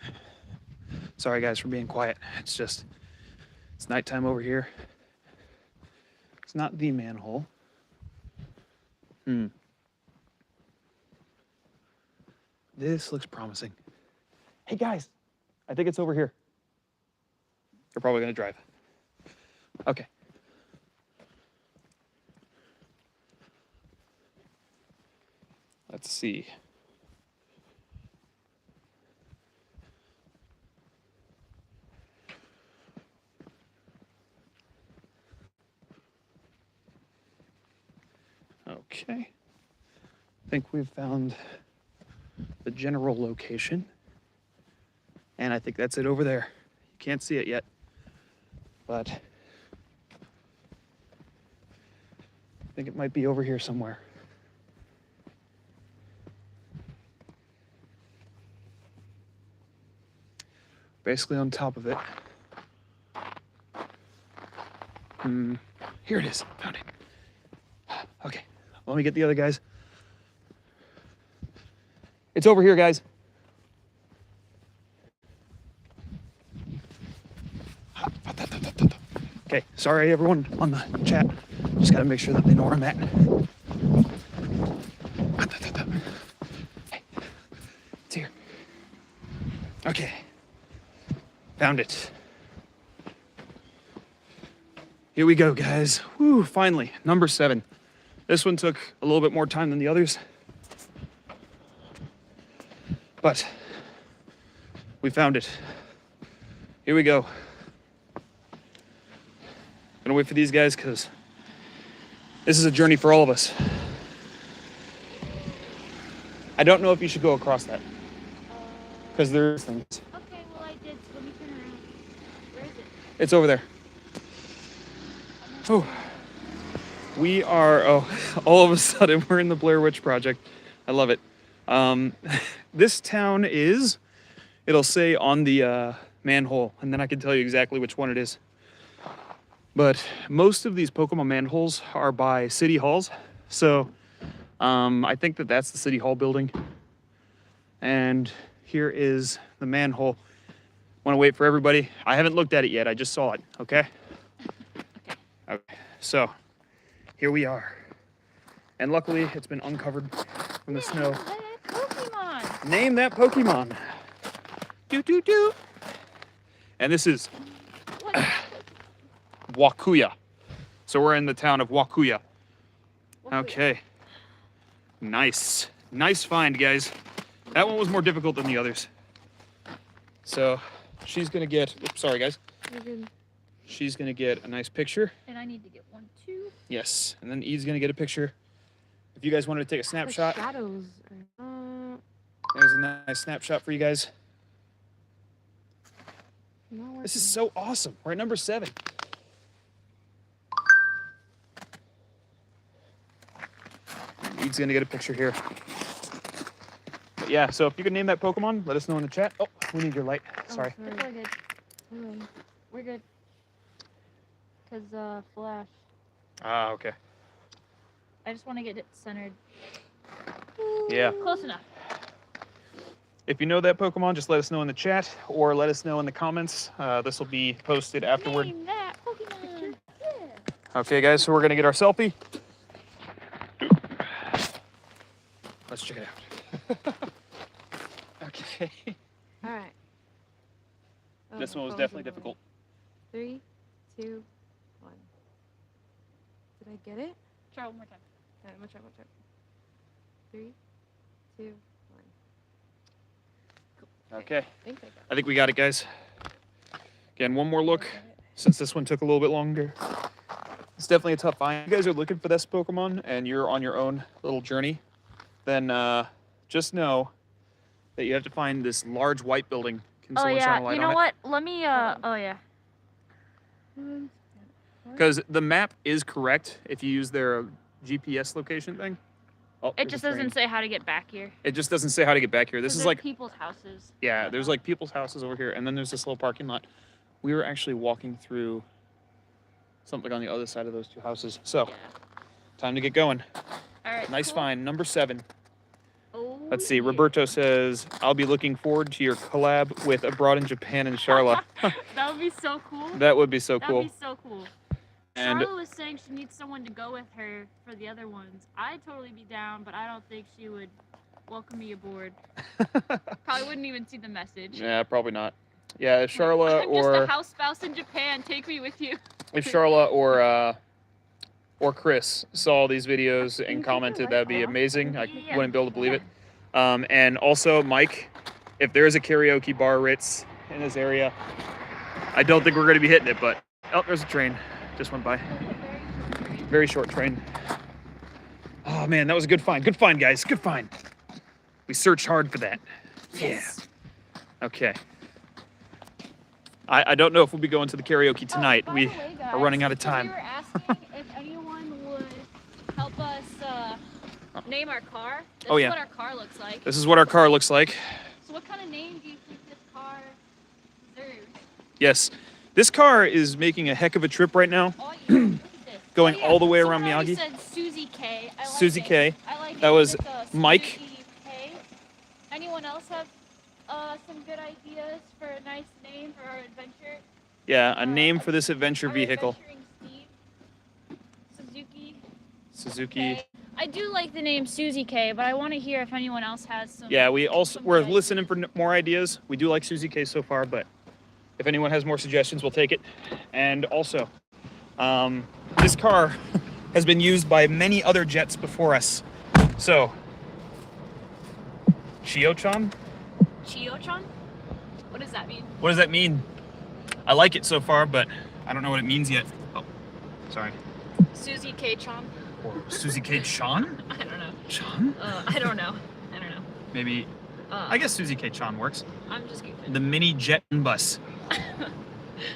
Sorry guys for being quiet. It's nighttime over here. It's not the manhole. This looks promising. Hey guys, I think it's over here. You're probably gonna drive. Okay. Let's see. Okay. I think we've found the general location. And I think that's it over there. You can't see it yet, but I think it might be over here somewhere. Basically on top of it. Here it is, found it. Okay, let me get the other guys. It's over here, guys. Okay, sorry everyone on the chat. Just gotta make sure that they know where I'm at. Hey, it's here. Okay, found it. Here we go, guys. Woo, finally, number 7. This one took a little bit more time than the others, but we found it. Here we go. Gonna wait for these guys because this is a journey for all of us. I don't know if you should go across that because there's things. Okay, well I did. So let me turn around. Where is it? It's over there. Oh, we are, all of a sudden we're in the Blair Witch Project. I love it. This town is, it'll say on the manhole, and then I can tell you exactly which one it is. But most of these Pokemon manholes are by city halls. So I think that that's the city hall building. And here is the manhole. Want to wait for everybody? I haven't looked at it yet. I just saw it, okay? Okay, so here we are. And luckily it's been uncovered from the snow. Pokemon. Name that Pokemon. Do. And this is Wakuya. So we're in the town of Wakuya. Okay. Nice. Nice find, guys. That one was more difficult than the others. So she's gonna get, oops, sorry guys. She's gonna get a nice picture. And I need to get one too. Yes, and then E's gonna get a picture. If you guys wanted to take a snapshot, The shadows. there's a nice snapshot for you guys. Not This is working. so awesome. We're at number 7. E's gonna get a picture here. But yeah, so if you can name that Pokemon, let us know in the chat. Oh, we need your light. Sorry. Oh, It's all good. sorry. We're good. Cause flash. Ah, okay. I just want to get it centered. Yeah. Close enough. If you know that Pokemon, just let us know in the chat or let us know in the comments. This will be posted afterward. Name that Pokemon. Yeah. Okay, guys, so we're gonna get our selfie. Let's check it out. Okay. All right. Oh, This my one was phone's definitely in the way. difficult. 3, 2, 1. Did I get it? Try one more time. I'm gonna try. 3, 2, 1. Okay. I think I got it. I think we got it, guys. Again, one more look, Did I get it? since this one took a little bit longer. It's definitely a tough find. If you guys are looking for this Pokemon and you're on your own little journey, then just know that you have to find this large white building. Can Oh someone shine a yeah, light you on know it? what? Let me. Oh yeah. Because the map is correct if you use their GPS location thing. Oh, It there's just a train. doesn't say how to get back here. It just doesn't say how to get back here. This 'Cause is there's like, people's houses. yeah, there's like people's houses over here, and then there's this little parking lot. We were actually walking through something on the other side of those two houses. So, Yeah. time to get going. All right. Nice cool. find, number 7. Oh, Let's see. yeah. Roberto says, "I'll be looking forward to your collab with Abroad in Japan and Charla." That would be so cool. That would be so That'd cool. be so cool. And Charlotte was saying she needs someone to go with her for the other ones. I'd totally be down, but I don't think she would welcome me aboard. Probably wouldn't even see the message. yeah, probably not. Yeah, if Charla I'm just a or house spouse in Japan. Take me with you. if Charla or Chris saw these videos and commented, that'd be amazing. I Yeah. wouldn't be able to believe it. And also, Mike, if there is a karaoke bar Ritz in this area, I don't think we're going to be hitting it, but oh, there's a train. Just went by. Very short train. Oh man, that was a good find. Good find, guys. Good find. We searched hard for that. Yes. Yeah. Okay. I don't know if we'll be going to the karaoke tonight. Oh, by we the way, are running out of guys, time. We were asking if anyone would help us name our car. This Oh, is yeah. what our car looks like. This is what our car looks like. So what kind of name do you think this car deserves? Yes. This car is making a heck of a trip right now. Oh, yeah. Look at this. Going Oh, yeah. all the way around Someone already Miyagi. said Susie K. I like Susie it. K. I like That it. was It's a Mike. Susie K. Anyone else have some good ideas for a nice name for our adventure? Yeah, a name for this adventure Our vehicle. adventuring Steve. Suzuki. Suzuki. K. I do like the name Susie K, but I want to hear if anyone else has some. Yeah, we're some listening ideas. for more ideas. We do like Susie K so far, but if anyone has more suggestions, we'll take it. And also, this car has been used by many other jets before us. So, Chio-chan? Chio-chan? What does that mean? What does that mean? I like it so far, but I don't know what it means yet. Oh, sorry. Susie K-chan? Or Susie K-chan? I don't know. Chan? I don't know. I don't know. Maybe, I guess Susie K-chan works. I'm just goofing. The mini jet bus.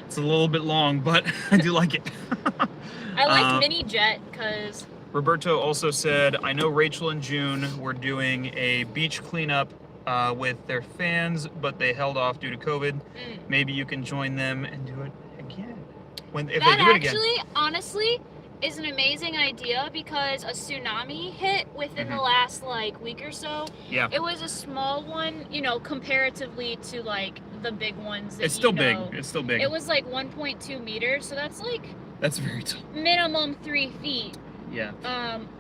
It's a little bit long, but I do like it. I like mini jet because Roberto also said, I know Rachel and June were doing a beach cleanup with their fans, but they held off due to COVID. Maybe you can join them and do it again. If they that do it again. actually, honestly, is an amazing idea because a tsunami hit within the last week or so. Yeah. It was a small one, comparatively to the big ones. That It's still big. know. It's still big. It was 1.2 meters, so that's That's very tall. minimum 3 feet. Yeah.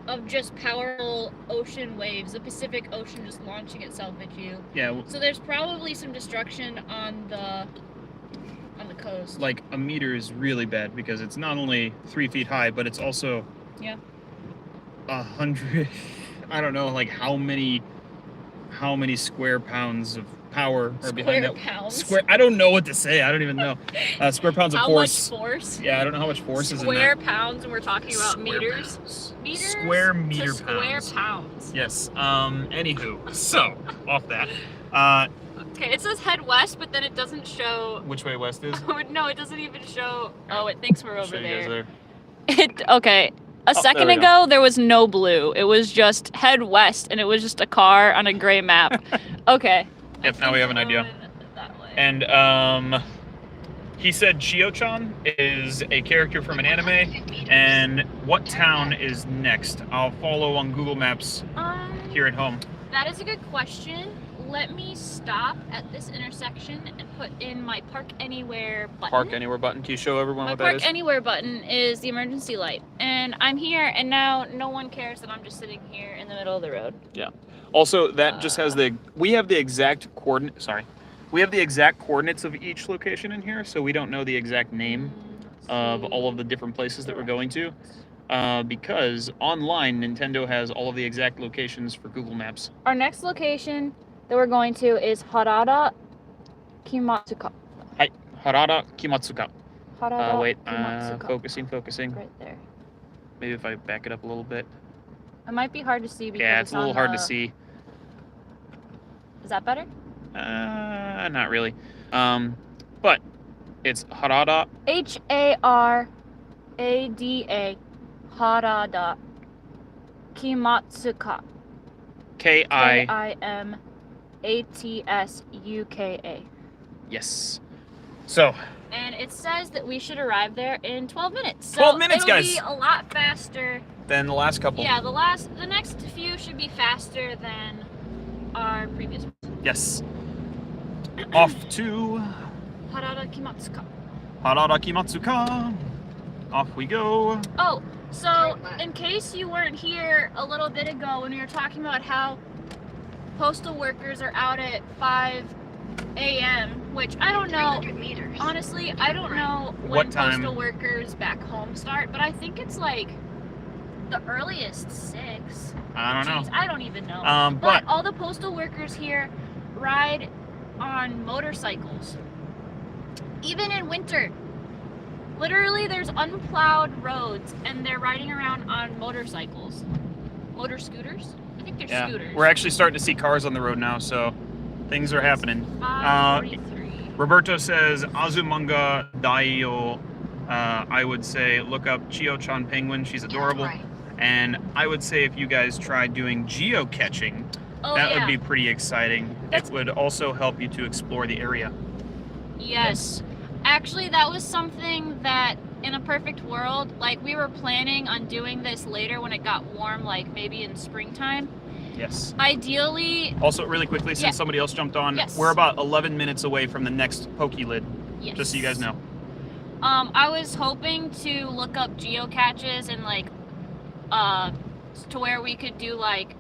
Of just powerful ocean waves, the Pacific Ocean just launching itself at you. Yeah. So there's probably some destruction on the coast. Like a meter is really bad because it's not only 3 feet high, but it's also 100. I don't know, how many square pounds of power are behind that. Pounds. I don't know what to say. I don't even know. Square pounds of How force. much force? Yeah, I don't know how much force is in Square that. pounds, and we're talking about Square meters. pounds. Meters. Square to meter square pounds. pounds. Yes. Anywho, so off that. Okay, it says head west, but then it doesn't show. Which way west is? No, it doesn't even show. Oh, it thinks we're over Show you guys there. there. Okay. A second there we ago, there was no blue. It was just head west, and it was just a car on a gray map. Okay. Yep, now we have an idea. That way. And he said Chio-chan is a character from an anime, and what town is next? I'll follow on Google Maps here at home. That is a good question. Let me stop at this intersection and put in my Park Anywhere button. Park Anywhere button. Can you show everyone My what that Park is? Anywhere button is the emergency light. And I'm here, and now no one cares that I'm just sitting here in the middle of the road. Yeah. Also, that just has we have the exact coordinate. Sorry, we have the exact coordinates of each location in here, so we don't know the exact name of all of the different places that we're going to, because online Nintendo has all of the exact locations for Google Maps. Our next location that we're going to is Harada Kimatsuka. Hi, Harada Kimatsuka. Harada Wait, Kimatsuka. focusing. Right there. Maybe if I back it up a little bit. It might be hard to see because Yeah, it's a little hard to see. Is that better? Not really. But it's Harada. Harada. Harada Kimatsuka. Kimatsuka. Yes. So. And it says that we should arrive there in 12 minutes. So 12 minutes, it'll guys. Be a lot faster Than the last couple. Yeah, the next few should be faster than our previous ones. Yes. Off to Harada Kimatsuka. Harada Kimatsuka. Off we go. Oh, so in case you weren't here a little bit ago when we were talking about how postal workers are out at 5 a.m., which I don't know. Meters. Honestly, I don't know when postal workers back home start, but I think it's like the earliest 6. I don't know. I don't even know. But all the postal workers here ride on motorcycles. Even in winter. Literally, there's unplowed roads, and they're riding around on motorcycles. Motor scooters? I think they're scooters. We're actually starting to see cars on the road now, so things are happening. 5:43. Roberto says, Azumanga Daio. I would say look up Chio-chan Penguin. She's adorable. Right. And I would say if you guys try doing geocaching, that would be pretty exciting. It would also help you to explore the area. Yes. Actually, that was something that in a perfect world, like we were planning on doing this later when it got warm, like maybe in springtime. Yes. Ideally. Also, really quickly, since somebody else jumped on, we're about 11 minutes away from the next Pokelid. Yes. Just so you guys know. I was hoping to look up geocaches and like, to where we could do like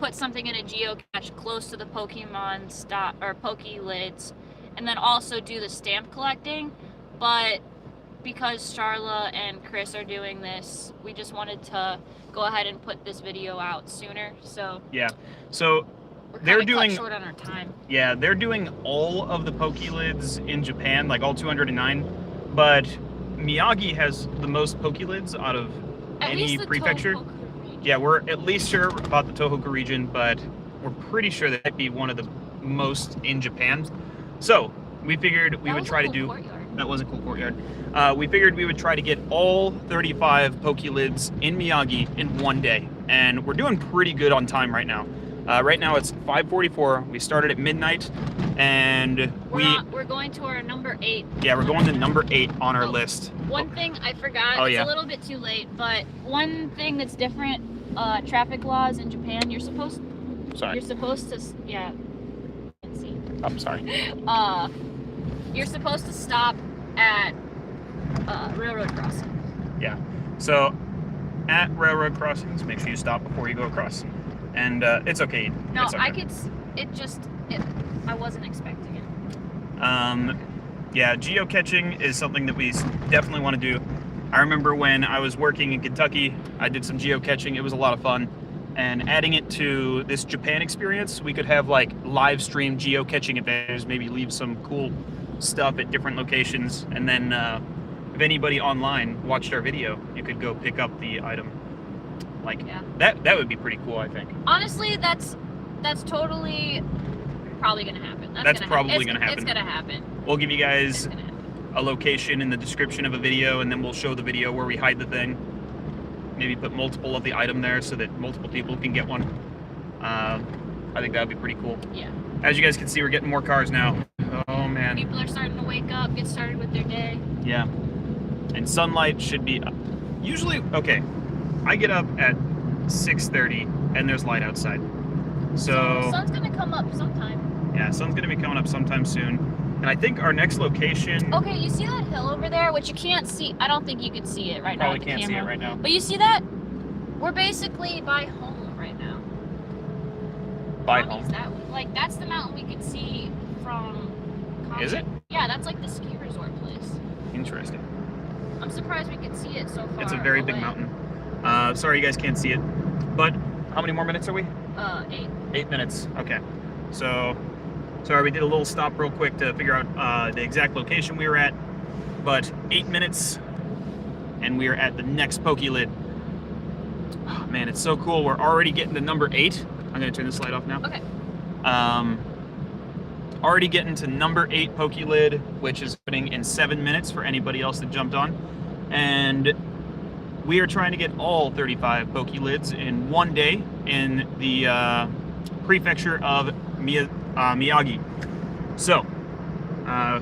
put something in a geocache close to the Pokemon Pokelids, and then also do the stamp collecting. But because Charla and Chris are doing this, we just wanted to go ahead and put this video out sooner. So yeah, so they're doing short on our time. Yeah, they're doing all of the Pokelids in Japan, like all 209. But Miyagi has the most Pokelids out of any prefecture. Yeah, we're at least sure about the Tohoku region, but we're pretty sure that might be one of the most in Japan. So we figured we would try to do. That was a cool courtyard. We figured we would try to get all 35 Pokelids in Miyagi in one day, and we're doing pretty good on time right now. Right now it's 5:44. We started at midnight, and we're going to our number 8. Yeah, we're going to number 8 on our list. One thing I forgot. It's a little bit too late, but one thing that's different. Traffic laws in Japan. You're supposed to. Yeah. Let's see. I'm sorry. You're supposed to stop at railroad crossings. Yeah. So at railroad crossings, make sure you stop before you go across. And it's okay. No, it's okay. I could. I wasn't expecting it. Yeah, geocaching is something that we definitely want to do. I remember when I was working in Kentucky, I did some geocaching. It was a lot of fun. And adding it to this Japan experience, we could have like live stream geocaching adventures, maybe leave some cool stuff at different locations. And then if anybody online watched our video, you could go pick up the item. Like that would be pretty cool, I think. Honestly, that's totally probably gonna happen. That's probably gonna happen. It's gonna happen. We'll give you guys a location in the description of a video, and then we'll show the video where we hide the thing. Maybe put multiple of the item there so that multiple people can get one. I think that would be pretty cool. Yeah. As you guys can see, we're getting more cars now. Oh man. People are starting to wake up, get started with their day. Yeah. And sunlight should be usually okay. I get up at 6:30 and there's light outside. So the sun's gonna come up sometime. Yeah, sun's gonna be coming up sometime soon. And I think our next location. Okay, you see that hill over there, which you can't see. I don't think you can see it right now. Probably can't see it right now. But you see that? We're basically by home right now. By Tommy's home. that way. Like, that's the mountain we could see from. Is it? Yeah, that's like the ski resort place. Interesting. I'm surprised we could see it so far. It's a very big away. mountain. Sorry you guys can't see it, but how many more minutes are we? 8. 8 minutes. Okay. So, sorry, we did a little stop real quick to figure out the exact location we were at, but 8 minutes, and we are at the next poke lid. Oh, man, it's so cool. We're already getting to number 8. I'm gonna turn this light off now. Okay. Already getting to number 8 poke lid, which is opening in 7 minutes for anybody else that jumped on, and we are trying to get all 35 poke lids in one day in the prefecture of Miyagi. So,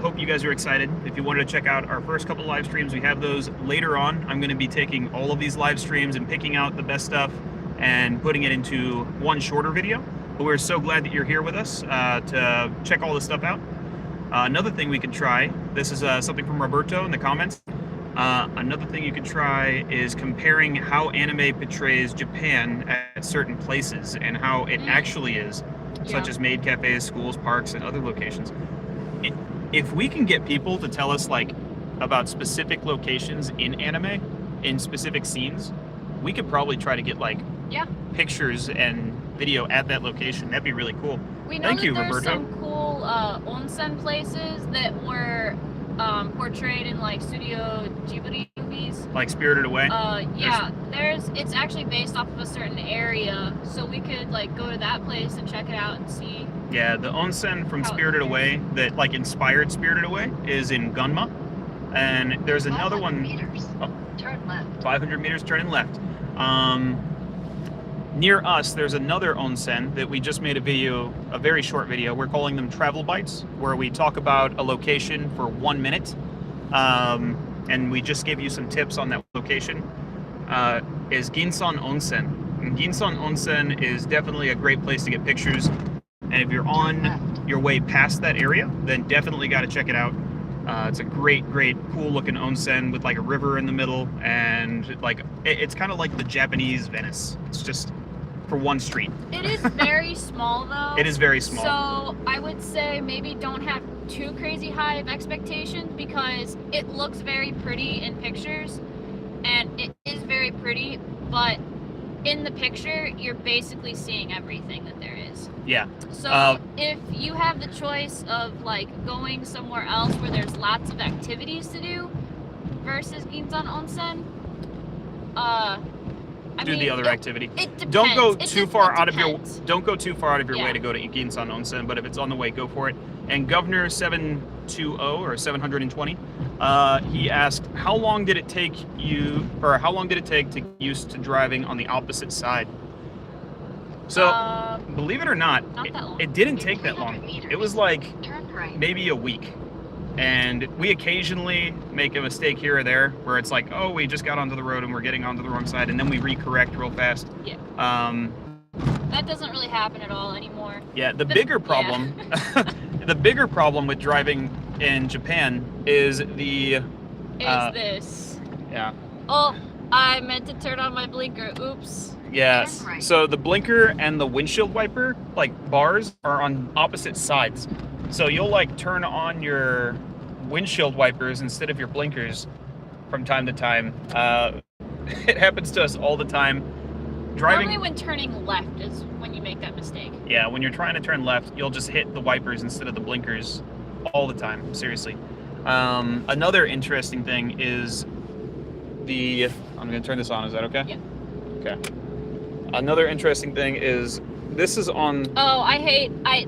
hope you guys are excited. If you wanted to check out our first couple live streams, we have those later on. I'm going to be taking all of these live streams and picking out the best stuff and putting it into one shorter video. But we're so glad that you're here with us to check all this stuff out. Another thing we could try, this is something from Roberto in the comments. Another thing you could try is comparing how anime portrays Japan at certain places and how it actually is, such as maid cafes, schools, parks, and other locations. If we can get people to tell us like about specific locations in anime, in specific scenes, we could probably try to get like pictures and video at that location. That'd be really cool. We know Thank that you, there's Roberto. some cool onsen places that were portrayed in like Studio Ghibli movies. Like Spirited Away. Yeah, it's actually based off of a certain area, so we could like go to that place and check it out and see. Yeah, the onsen from How it Spirited compares. Away that like inspired Spirited Away is in Gunma, and there's another 500 one. meters. Oh. Turn left. 500 meters turning left. Near us, there's another onsen that we just made a very short video. We're calling them travel bites, where we talk about a location for 1 minute. And we just gave you some tips on that location. Is Ginsan Onsen. And Ginsan Onsen is definitely a great place to get pictures. And if you're on your way past that area, then definitely got to check it out. It's a great, cool looking onsen with like a river in the middle, and like it's kind of like the Japanese Venice. It's just for one street. It is very small though. It is very small. So I would say maybe don't have too crazy high of expectations, because it looks very pretty in pictures, and it is very pretty, but in the picture you're basically seeing everything that there is. Yeah. So if you have the choice of like going somewhere else where there's lots of activities to do versus Ginsan Onsen, I do mean, the other activity. It depends. Don't go It too just- far it out of your depends. don't go too far out of your way Yeah. to go to Ginsan Onsen, but if it's on the way, go for it. And Governor 720 or 720, he asked, how long did it take to get used to driving on the opposite side? So believe it or not, not that long. it didn't In take that 300 long. meters. It was like Turn right. maybe a week. And we occasionally make a mistake here or there where it's like, oh, we just got onto the road and we're getting onto the wrong side, and then we recorrect real fast. Yeah. Um, That doesn't really happen at all anymore. yeah, the bigger problem, the bigger problem with driving in Japan is Is this? yeah. Oh, I meant to turn on my blinker. Oops. Yes. Turn right. So the blinker and the windshield wiper, like bars, are on opposite sides. So you'll like turn on your windshield wipers instead of your blinkers from time to time. It happens to us all the time. Driving. Normally when turning left is when you make that mistake. Yeah, when you're trying to turn left, you'll just hit the wipers instead of the blinkers all the time. Seriously. Another interesting thing is I'm going to turn this on. Is that okay? Yeah. Okay. Another interesting thing is this is on. Oh,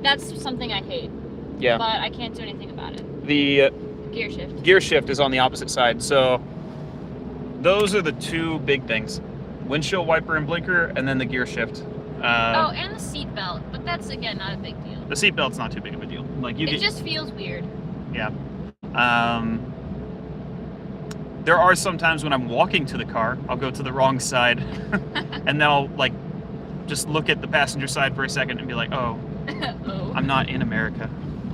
that's something I hate. Yeah. But I can't do anything about it. The Gear shift. gear shift is on the opposite side. So those are the two big things: windshield wiper and blinker, and then the gear shift. Oh, and the seat belt, but that's again not a big deal. The seatbelt's not too big of a deal. Like you It get. just feels weird. Yeah. There are some times when I'm walking to the car, I'll go to the wrong side, and then I'll like just look at the passenger side for a second and be like, oh, Oh. I'm not in America.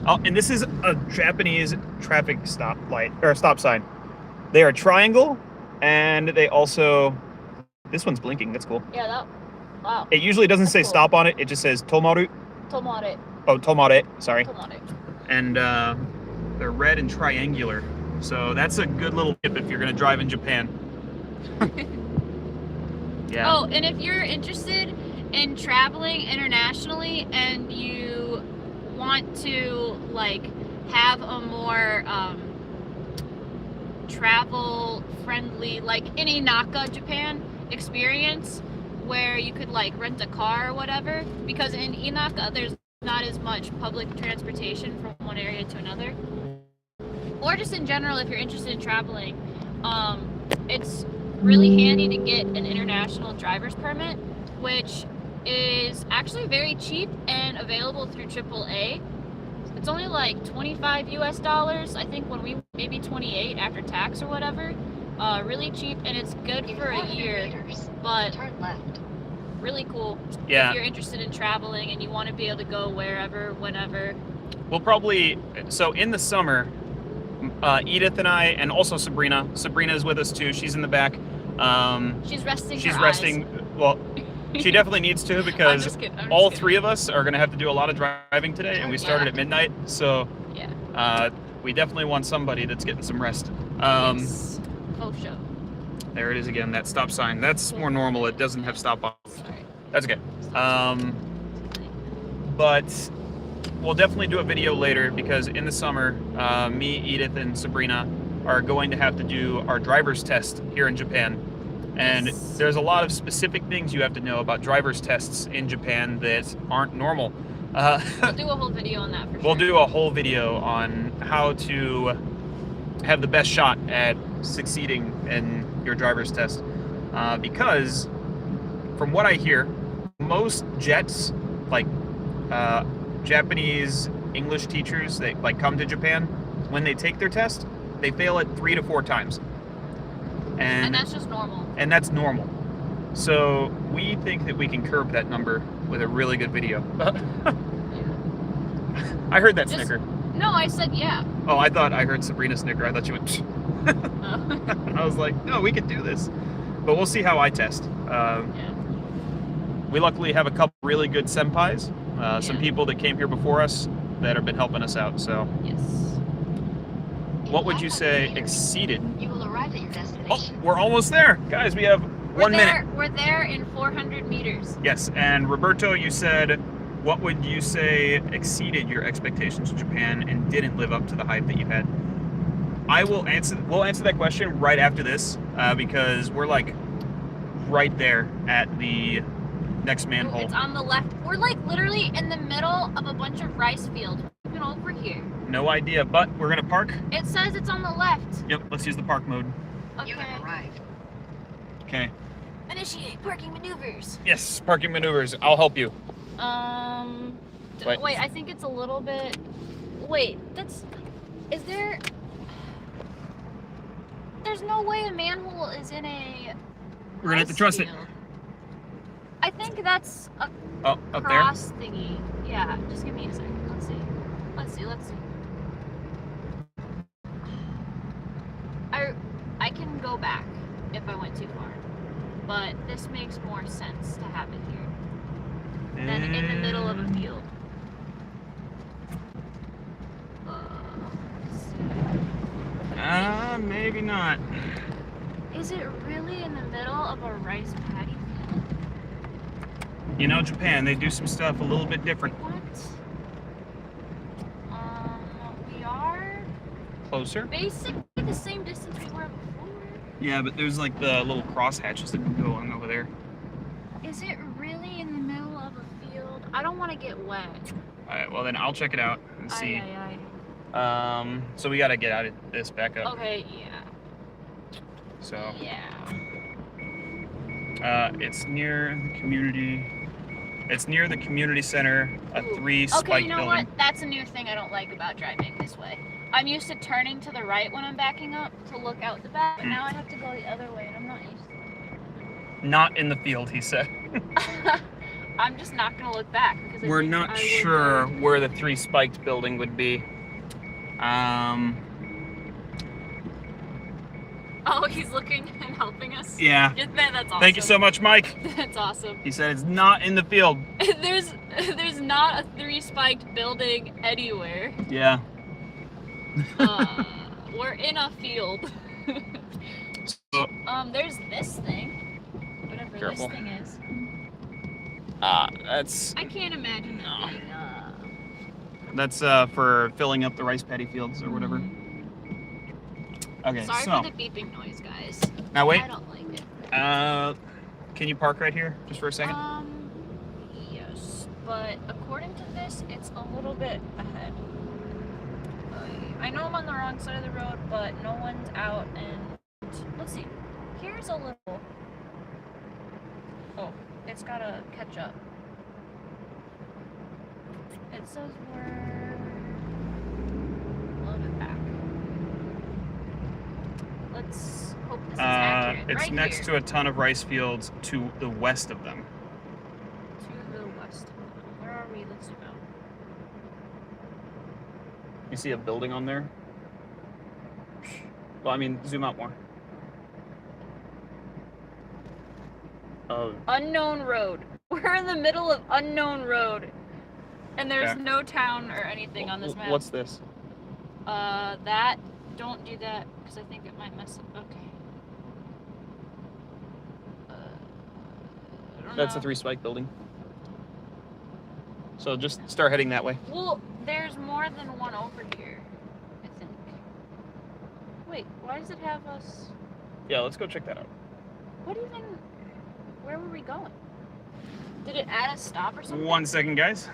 Oh, and this is a Japanese traffic stop sign. They are triangle, and they also, this one's blinking. That's cool. Yeah, wow. It usually doesn't That's say cool. stop on it. It just says tomaru. Tomare. Oh, tomare. Sorry. Tomare. And they're red and triangular. So that's a good little tip if you're gonna drive in Japan. Yeah. Oh, and if you're interested in traveling internationally and you want to like have a more travel friendly, like in Inaka, Japan experience where you could like rent a car or whatever, because in Inaka there's not as much public transportation from one area to another, or just in general if you're interested in traveling, it's really handy to get an international driver's permit, which is actually very cheap and available through AAA. It's only like $25 US, I think, when we maybe 28 after tax or whatever. Really cheap, and it's good In for a 400 year, meters, but turn left. really cool Yeah. if you're interested in traveling and you want to be able to go wherever, whenever. We'll probably, so in the summer, Edith and I, and also Sabrina is with us too. She's in the back. She's resting. She's her resting. Well, she definitely needs to, I'm because just kidding, I'm just all kidding. three of us are going to have to do a lot of driving today, and we started at midnight. So Yeah. we definitely want somebody that's getting some rest. Yes. Oh, show. There it is again, that stop sign. That's more normal. It doesn't have stop off. Sorry. That's okay. But we'll definitely do a video later, because in the summer, me, Edith, and Sabrina are going to have to do our driver's test here in Japan. And Yes. there's a lot of specific things you have to know about driver's tests in Japan that aren't normal. We'll do a whole video on that for sure. We'll do a whole video on how to have the best shot at succeeding in your driver's test. Because from what I hear, most jets, like Japanese English teachers that like come to Japan, when they take their test, they fail it 3 to 4 times. And that's just normal. And that's normal. So we think that we can curb that number with a really good video. I heard that Just- snicker. No, I said yeah. Oh, I thought I heard Sabrina snicker. I thought you went. Oh. I was like, no, we can do this. But we'll see how I test. Yeah. We luckily have a couple really good senpais, some Yeah. people that came here before us that have been helping us out. So Yes. In what would you 500 say meters, exceeded? You will arrive at your Oh, destination. we're almost there. Guys, we have one minute. We're there in 400 meters. Yes, and Roberto, you said, what would you say exceeded your expectations of Japan and didn't live up to the hype that you had? We'll answer that question right after this, because we're like right there at the next manhole. It's on the left. We're like literally in the middle of a bunch of rice fields. Even over here. No idea, but we're gonna park. It says it's on the left. Yep, let's use the park mode. You Okay. have arrived. Okay. Initiate parking maneuvers. Yes, parking maneuvers. I'll help you. Wait, I think it's a little bit. Wait, is there? There's no way a manhole is in a. We're gonna have to trust it. field. I think that's a Oh, up there. cross thingy. Yeah, just give me a second. Let's see. I can go back if I went too far, but this makes more sense to have it here than in the middle of a field. Let's see. Maybe not. Is it really in the middle of a rice paddy field? You know, Japan, they do some stuff a little bit different. What? We are Closer. basically the same distance we were before. Yeah, but there's like the little cross hatches that can go on over there. Is it really in the middle of a field? I don't want to get wet. All right, well then I'll check it out and see. Aye. So we gotta get out of this back up. Okay, yeah. So, Yeah. it's near the community. It's near the community center, a Ooh. 3-spike Okay, you know building. what? That's a new thing I don't like about driving this way. I'm used to turning to the right when I'm backing up to look out the back, but now I have to go the other way, and I'm not used to Not in the field, he said. it. I'm just not gonna look back because I We're think not I would, sure where the 3-spiked building would be. Oh, he's looking and helping us? Yeah. That's awesome. Thank you so much, Mike. That's awesome. He said it's not in the field. There's not a 3-spiked building anywhere. Yeah. We're in a field. So, There's this thing. Whatever Careful. this thing is. that's I can't imagine that being, that's for filling up the rice paddy fields or whatever. Okay, Sorry so for the beeping noise, guys. now wait. I don't like it. Can you park right here just for a second? Yes, but according to this, it's a little bit ahead. I know I'm on the wrong side of the road, but no one's out, and let's see. Here's a little. Oh, it's gotta catch up. It says we're a little bit back. Let's hope this is accurate. It's Right next here. to a ton of rice fields to the west of them. To the west. Where are we? Let's zoom out. You see a building on there? Well, I mean, zoom out more. Unknown road. We're in the middle of unknown road. And there's Okay. no town or anything on this map. What's this? That. Don't do that, because I think it might mess up. Okay. I don't That's know. a 3-spike building. So just start heading that way. Well, there's more than one over here, I think. Wait, why does it have us... Yeah, let's go check that out. What even... Where were we going? Did it add a stop or something? 1 second, guys.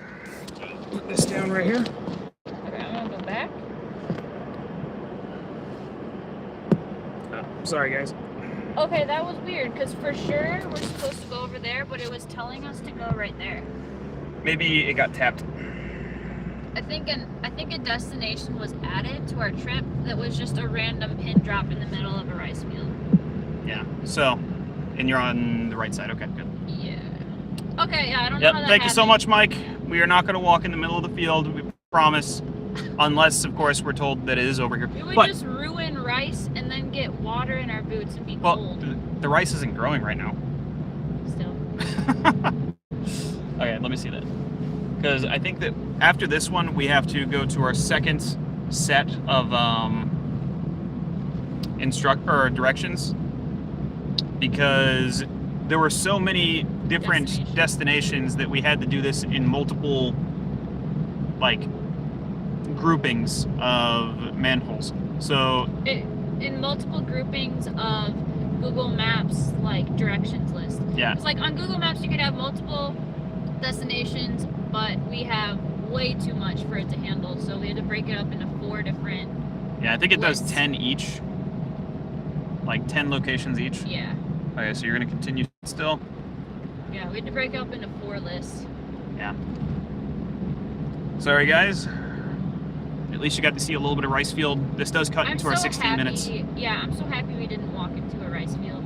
Put this down right here. Okay, I'm gonna go back. Sorry, guys. Okay, that was weird, because for sure we're supposed to go over there, but it was telling us to go right there. Maybe it got tapped. I think a destination was added to our trip that was just a random pin drop in the middle of a rice field. Yeah. So, and you're on the right side. Okay, good. Yeah. Okay, yeah, I don't know Yep. how that Thank you so happened. much, Mike. We are not going to walk in the middle of the field. We promise, unless, of course, we're told that it is over here. We would But just ruin rice and then get water in our boots and be well, cold. the rice isn't growing right now. Still. Okay, let me see that. Because I think that after this one, we have to go to our second set of directions, because there were so many different destinations that we had to do this in multiple, like, groupings of manholes. So In multiple groupings of Google Maps, like, directions list. yeah, It's like on Google Maps you could have multiple destinations, but we have way too much for it to handle, so we had to break it up into 4 different. yeah, I think it does lists. 10 each, like 10 locations each. Yeah. Okay, so you're gonna continue still. Yeah, we had to break it up into 4 lists. Yeah. Sorry, guys. At least you got to see a little bit of rice field. This does cut into our 16 minutes. Yeah, I'm so happy we didn't walk into a rice field.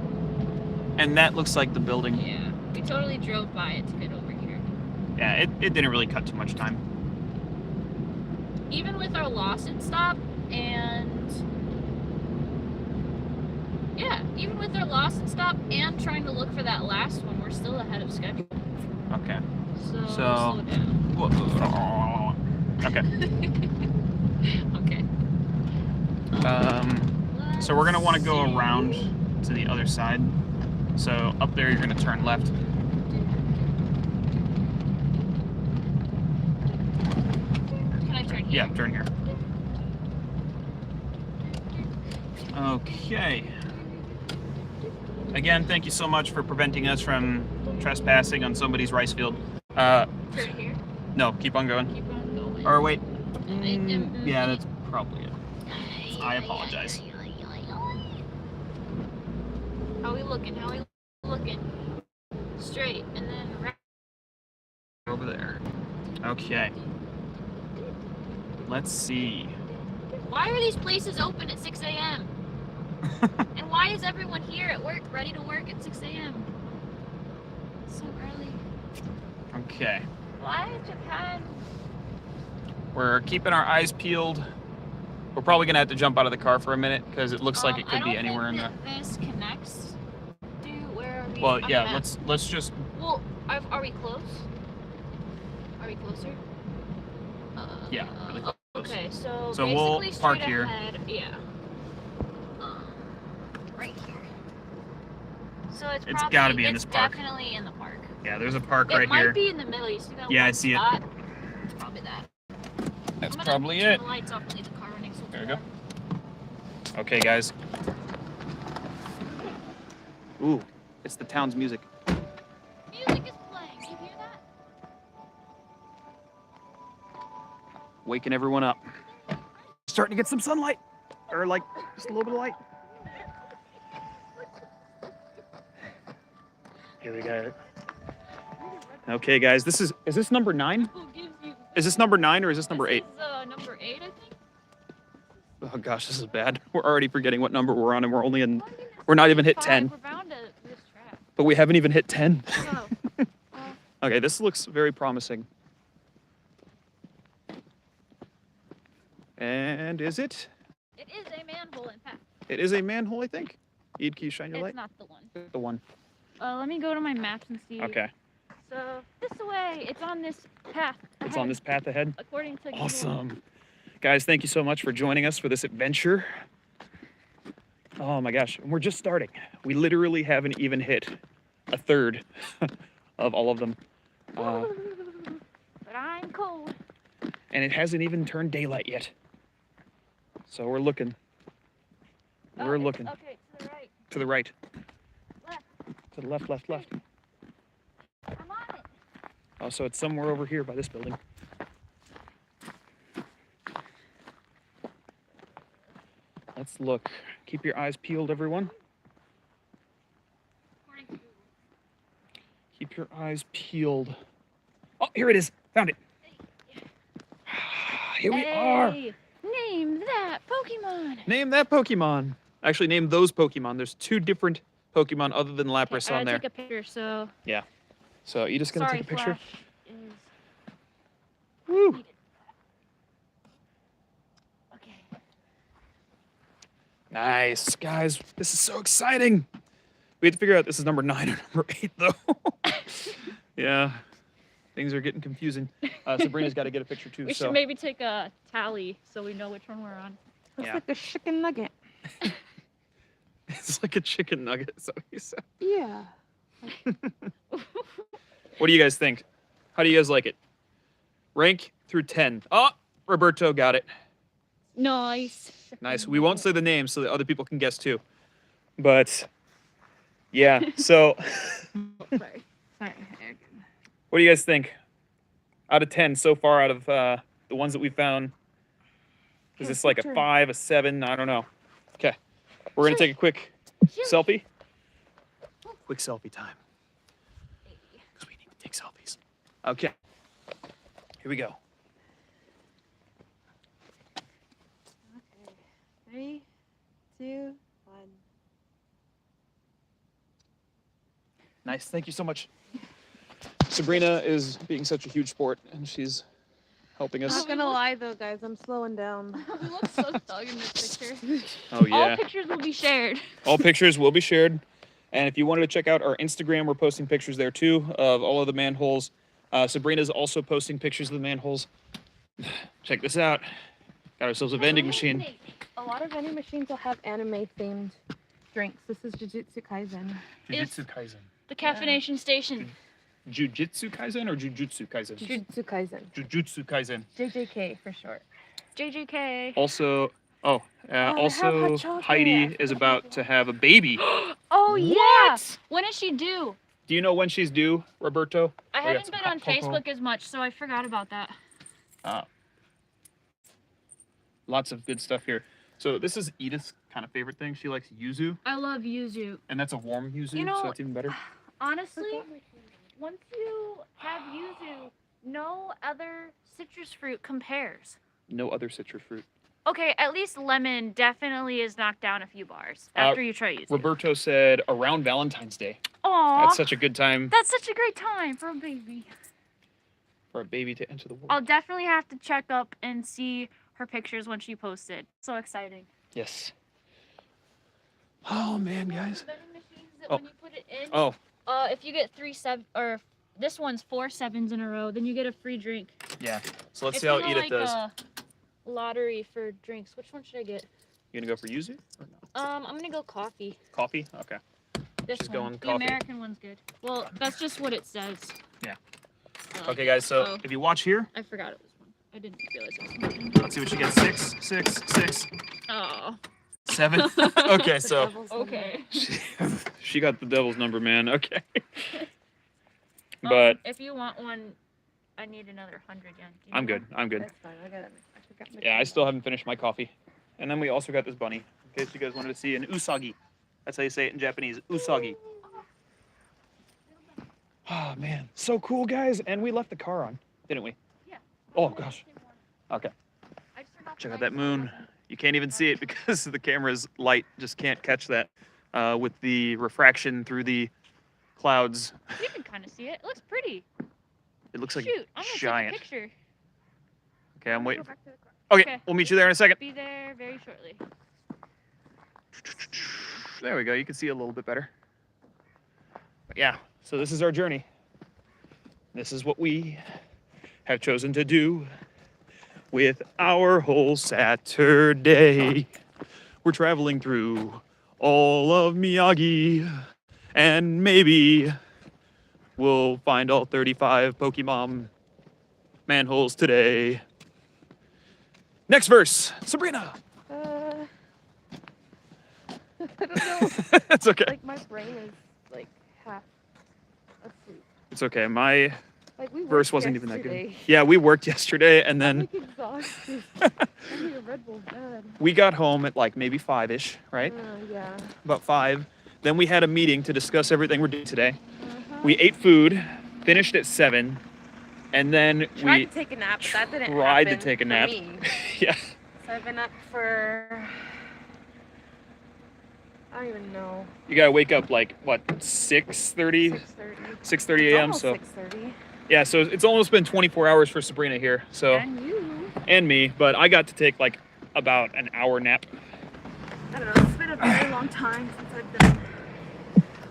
And that looks like the building. Yeah, we totally drove by it to get over here. Yeah, it didn't really cut too much time. Even with our Lawson stop and... Yeah, even with our Lawson stop and trying to look for that last one, we're still ahead of schedule. Okay. So So- slow down. Okay. Okay. So we're gonna want to go Let's see. around to the other side. So up there, you're gonna turn left. Can I turn here? Yeah, turn here. Okay. Again, thank you so much for preventing us from trespassing on somebody's rice field. Turn here. No, keep on going. Keep on going. Or wait. Yeah, that's probably it. I apologize. How we looking? How we looking? Straight and then right. Over there. Okay. Let's see. Why are these places open at 6 a.m.? And why is everyone here at work ready to work at 6 a.m.? So early. Okay. Why Japan? We're keeping our eyes peeled We're probably gonna have to jump out of the car for a minute because it looks like it could be anywhere in there. This connects to where are we? Well, on the yeah. map? Let's just. Well, are we close? Are we closer? Yeah, really close. Okay, so So we'll basically park straight here. ahead, yeah. Right here. So it's probably, gotta be in this park. Definitely in the park. Yeah, there's a park It right might here. be in the middle. You see that Yeah, one I see spot? It's probably that. That's I'm gonna probably turn it. the lights off and leave the car running so There we go. Okay, guys. Ooh, it's the town's music. Music is playing. You hear that? Waking everyone up. Starting to get some sunlight. Or like, just a little bit of light. Here we go. Okay, guys, is this number 9? Who gives you? Is this number 9 or is this number 8? This is number 8, I think. Oh gosh, this is bad. We're already forgetting what number we're on and we're not even hit 10. We're bound to this trap. But we haven't even hit 10. Oh. Okay, this looks very promising. And is it? It is a manhole, in fact. It is a manhole, I think. Eid, can you shine your It's light? not the one. The one. Let me go to my maps and see. Okay. So this way, it's on this path. It's on this path ahead. According to Google. Awesome. Guys, thank you so much for joining us for this adventure. Oh my gosh, and we're just starting. We literally haven't even hit a third of all of them. But I'm cold. And it hasn't even turned daylight yet. So we're looking. We're it's- looking. Okay, to the right. To the right. Left. To the left, left, left. I'm on it. Oh, so it's somewhere over here by this building. Let's look. Keep your eyes peeled, everyone. According to Google. Keep your eyes peeled. Oh, here it is. Found it. Here we are. Hey, name that Pokemon. Name that Pokemon. Actually, name those Pokemon. There's 2 different Pokemon other than Lapras on there. Take a picture, so. So, you just gonna Sorry, take a picture? Flash is Woo! needed. Okay. Nice, guys. This is so exciting. We have to figure out this is number 9 or number 8, though. Yeah, things are getting confusing. Sabrina's got to get a picture too. We so should maybe take a tally so we know which one we're on. Looks Yeah. like a chicken nugget. it's like a chicken nugget. So you said. Yeah. What do you guys think? How do you guys like it? Rank through 10. Oh, Roberto got it. Nice. Nice. We won't say the name so that other people can guess too. But yeah, so Sorry. what do you guys think? Out of 10 so far out of the ones that we found. Is this like a 5, a 7? I don't know. Okay. We're going to take a quick selfie. Quick selfie time. Because we need to take selfies. Okay. Here we go. Okay. 3, 2, 1. Nice. Thank you so much. Sabrina is being such a huge sport, and she's helping us. Not gonna lie though, guys, I'm slowing down. We look so thug in this picture. Oh, yeah. All pictures will be shared. All pictures will be shared. And if you wanted to check out our Instagram, we're posting pictures there too of all of the manholes. Sabrina's also posting pictures of the manholes. Check this out. Got ourselves a vending machine. A lot of vending machines will have anime themed drinks. This is Jujutsu Kaisen. Jujutsu Kaisen. The caffeination station. Jujutsu Kaisen or Jujutsu Kaisen? Jujutsu Kaisen. Jujutsu Kaisen. JJK for short. JJK. Also, they have also hot chocolate. Heidi is about to have a baby. Oh yeah. When is she due? Do you know when she's due, Roberto? I We got haven't some been hot on cocoa. Facebook as much, so I forgot about that. Lots of good stuff here. So this is Edith's kind of favorite thing. She likes yuzu, I love yuzu. and that's a warm yuzu, You know- so that's even better. Honestly, once you have yuzu, no other citrus fruit compares. No other citrus fruit. Okay, at least lemon definitely is knocked down a few bars after you try yuzu. Roberto said around Valentine's Day. Aw, That's such a good time that's such a great time for a baby. for a baby to enter the world. I'll definitely have to check up and see her pictures when she posted. So exciting. Yes. Oh man, guys. Vending machines that Oh. when you put it in, Oh, if you get 3 or this one's 4 7s in a row, then you get a free drink. yeah. So let's It's see how kinda Edith like does. a lottery for drinks. Which one should I get? You gonna go for yuzu or no? I'm gonna go coffee. Coffee? Okay. This She's one. going The coffee. American one's good. Well, that's just what it says. Yeah. I like Okay, it. guys. So Oh, if you watch here, I forgot it was one. I didn't realize it was one. let's see what she gets. 6, 6, 6, Oh. 7. Okay, The so devil's number. Okay. she got the devil's number, man. Okay. But If you want one, I need another 100 yen. Do you I'm need good. one? I'm good. That's fine. I forgot my Yeah, I phone. still haven't finished my coffee. And then we also got this bunny. In case you guys wanted to see an usagi. That's how you say it in Japanese. Usagi. Oh man, so cool, guys. And we left the car on, didn't we? Yeah. Oh gosh. Okay. I just forgot Check the out that lights. moon. You can't even see it because the camera's light just can't catch that with the refraction through the clouds. You can kind of see it. It looks pretty. It looks like Shoot, I'm gonna giant. take a picture. Okay, I'm Go waiting. back to the car. Okay, Okay. we'll meet you there in a second. Be there very shortly. There we go. You can see a little bit better. But yeah, so this is our journey. This is what we have chosen to do with our whole Saturday. We're traveling through all of Miyagi, and maybe we'll find all 35 Pokemon manholes today. Next verse, Sabrina. I don't know. It's okay. Like my brain is like half asleep. It's okay. My Like we verse worked wasn't even that good. yesterday. Yeah, we worked yesterday, and I'm then like exhausted. I need a Red Bull bad. we got home at like maybe 5-ish, right? Yeah. About 5. Then we had a meeting to discuss everything we're doing today. Uh-huh. We ate food, finished at 7, and then Tried we to take a nap, but that didn't tried to happen take a for nap. me. yeah. So I've been up for I don't even know. You gotta wake up like what 6:30, 6:30. 6:30 a.m. So 6:30. yeah, so it's almost been 24 hours for Sabrina here. So And you. and me, but I got to take like about an hour nap. I don't know. It's been a very long time since I've done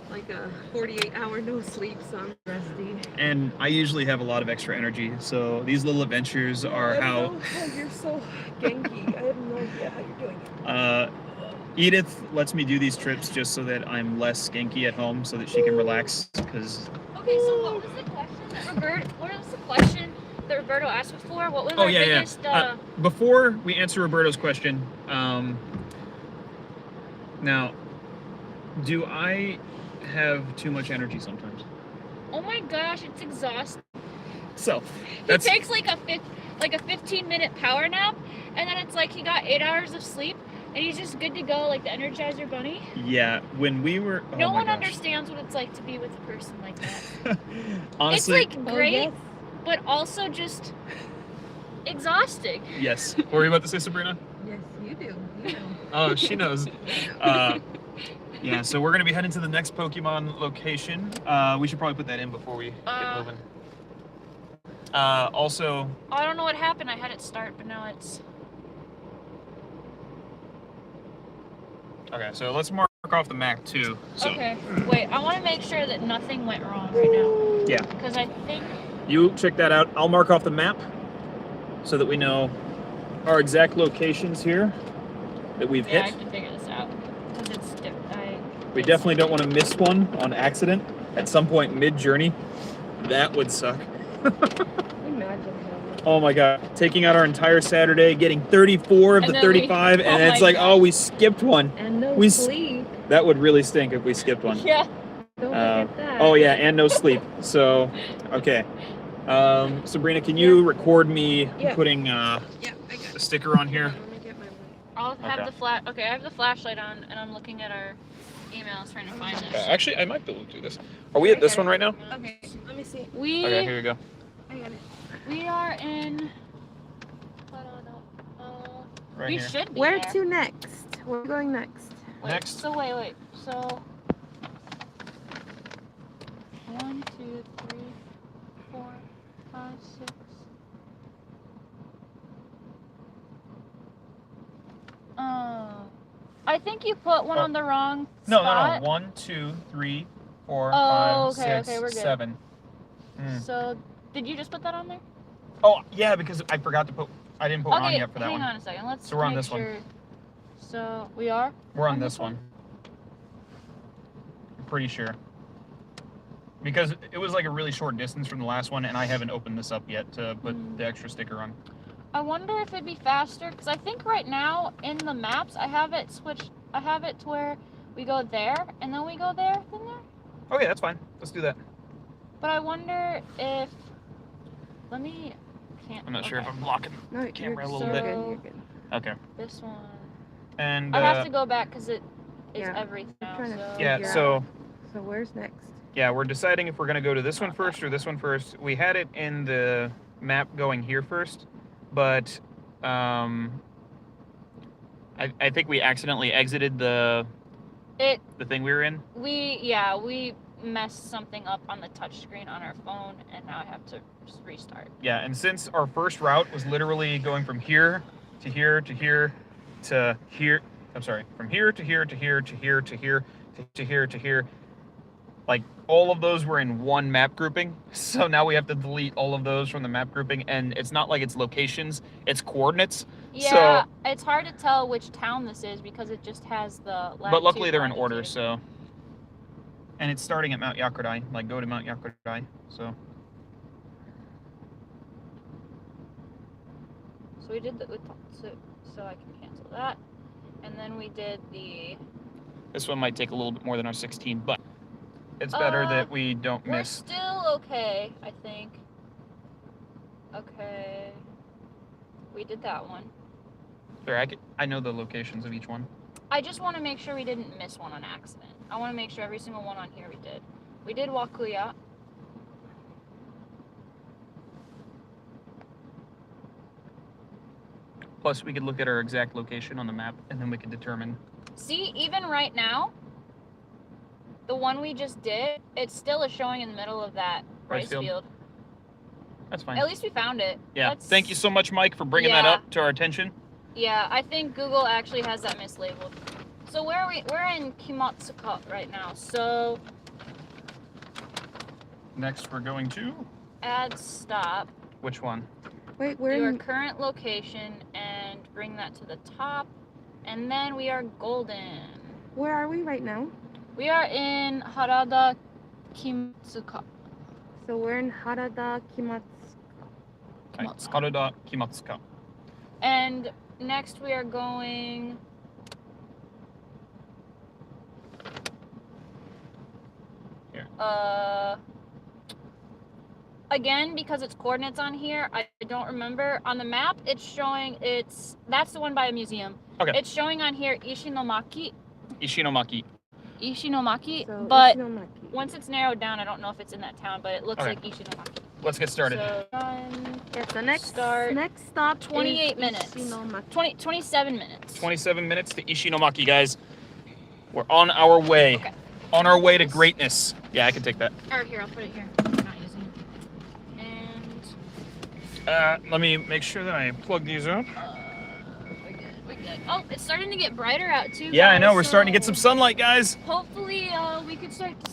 like a 48-hour no sleep, so I'm rusty. And I usually have a lot of extra energy, so these little adventures are I how. don't know how you're so genki. I have no idea how you're doing it. Edith lets me do these trips just so that I'm less skanky at home, so that she can relax. Because Okay, so what was the question that Roberto asked before? What was oh our yeah, biggest? yeah. Before we answer Roberto's question, now, do I have too much energy sometimes? Oh my gosh, it's exhausting. So He that's takes like a 15-minute power nap, and then it's like he got 8 hours of sleep, and he's just good to go, like the Energizer Bunny. yeah. When we were, oh No my one gosh. understands what it's like to be with a person like that. Honestly, It's like great, but also just exhausting. yes. What were you about to say, Sabrina? Yes, you do. You know. Oh, she knows. Yeah, so we're gonna be heading to the next Pokemon location. We should probably put that in before we get moving. Also, I don't know what happened. I had it start, but now it's. okay, so let's mark off the map too. So Okay, wait. I want to make sure that nothing went wrong right now. yeah, Because I think. you check that out. I'll mark off the map so that we know our exact locations here that we've Yeah, I hit. can figure this out. Because it's different. We definitely don't want to miss one on accident at some point mid-journey. That would suck. Imagine that. Oh my god, taking out our entire Saturday, getting 34 of And the then 35, oh and it's my like, God. oh, we skipped one. And no We sleep. That would really stink if we skipped one. Yeah. Don't forget that. Oh yeah, and no sleep. So, okay. Sabrina, can you record me Yeah. putting Yeah, I got a it. sticker on here? Let me get my I'll have Okay. the flash. Okay, I have the flashlight on, and I'm looking at our emails trying to find this. Actually, I might be able to do this. Are we at this one right now? Okay, let me see. We Okay, here we go. I got it. we are in. Right we here. should be Where there. to next? Where are we going next? Wait, Next. So wait. So 1, 2, 3, 4, 5, 6. I think you put one Oh. on the wrong No, spot. 1, 2, 3, 4, Oh, 5, okay, 6, okay, we're good. 7. Mm. So, did you just put that on there? Oh, yeah, because I forgot to put. I didn't put one on yet for that hang one. on a second. Let's So we're on make this one. sure. So, we are? We're on this one. I'm pretty sure. Because it was like a really short distance from the last one, and I haven't opened this up yet to put the extra sticker on. I wonder if it'd be faster, because I think right now in the maps I have it switched. I have it to where we go there, and then we go there, then there. Okay, that's fine. Let's do that. But I wonder if. Let me. I'm not sure if I'm blocking No, the camera a you're little so bit. good, you're good. Okay. This one. And I have to go back because it is yeah, everything now. trying to So. yeah, figure so out. So where's next? yeah, we're deciding if we're gonna go to this one first or this one first. We had it in the map going here first, but I think we accidentally exited the thing we were in. We messed something up on the touchscreen on our phone, and now I have to just restart. Yeah, and since our first route was literally going from here to here to here to here, I'm sorry, from here to here to here to here to here to here to here, like all of those were in one map grouping. So now we have to delete all of those from the map grouping, and it's not like it's locations, it's coordinates. Yeah, So, it's hard to tell which town this is because it just has the but luckily they're in latitude, order, longitude. so. And it's starting at Mount Yakurai, like go to Mount Yakurai, so. So we did so I can cancel that. And then we did the. This one might take a little bit more than our 16, but it's better that we don't We're miss. still okay, I think. Okay. We did that one. Sorry, I know the locations of each one. I just want to make sure we didn't miss one on accident. I want to make sure every single one on here we did. We did Wakuya. Plus, we could look at our exact location on the map, and then we could determine. See, even right now, the one we just did, it still is showing in the middle of that rice field. That's fine. At least we found it. Yeah. Thank you so much, Mike, for bringing that Yeah. up to our attention. Yeah, I think Google actually has that mislabeled. So where are we? We're in Kimatsuka right now. So Next, we're going to add stop. which one? Wait, we're Your in. current location and bring that to the top. And then we are golden. Where are we right now? We are in Harada Kimatsuka. So we're in Harada Kimatsu. Harada Kimatsuka. And next we are going. Here. Again, because it's coordinates on here, I don't remember. On the map, it's showing that's the one by a museum. Okay. It's showing on here Ishinomaki. Ishinomaki. So But Ishinomaki. once it's narrowed down, I don't know if it's in that town, but it looks Okay. like Ishinomaki. Let's get started. So, Yeah, so next start. next stop 28 is minutes. Ishinomaki. 27 minutes. 27 minutes to Ishinomaki, guys. We're on our way. Okay. On our way to greatness. Yeah, I can take that. Or here, I'll put it here. I'm not using it. And Let me make sure that I plug these up. we good. Oh, it's starting to get brighter out too. Yeah, I guys, know. We're starting to get so some sunlight, guys. Hopefully, we could start to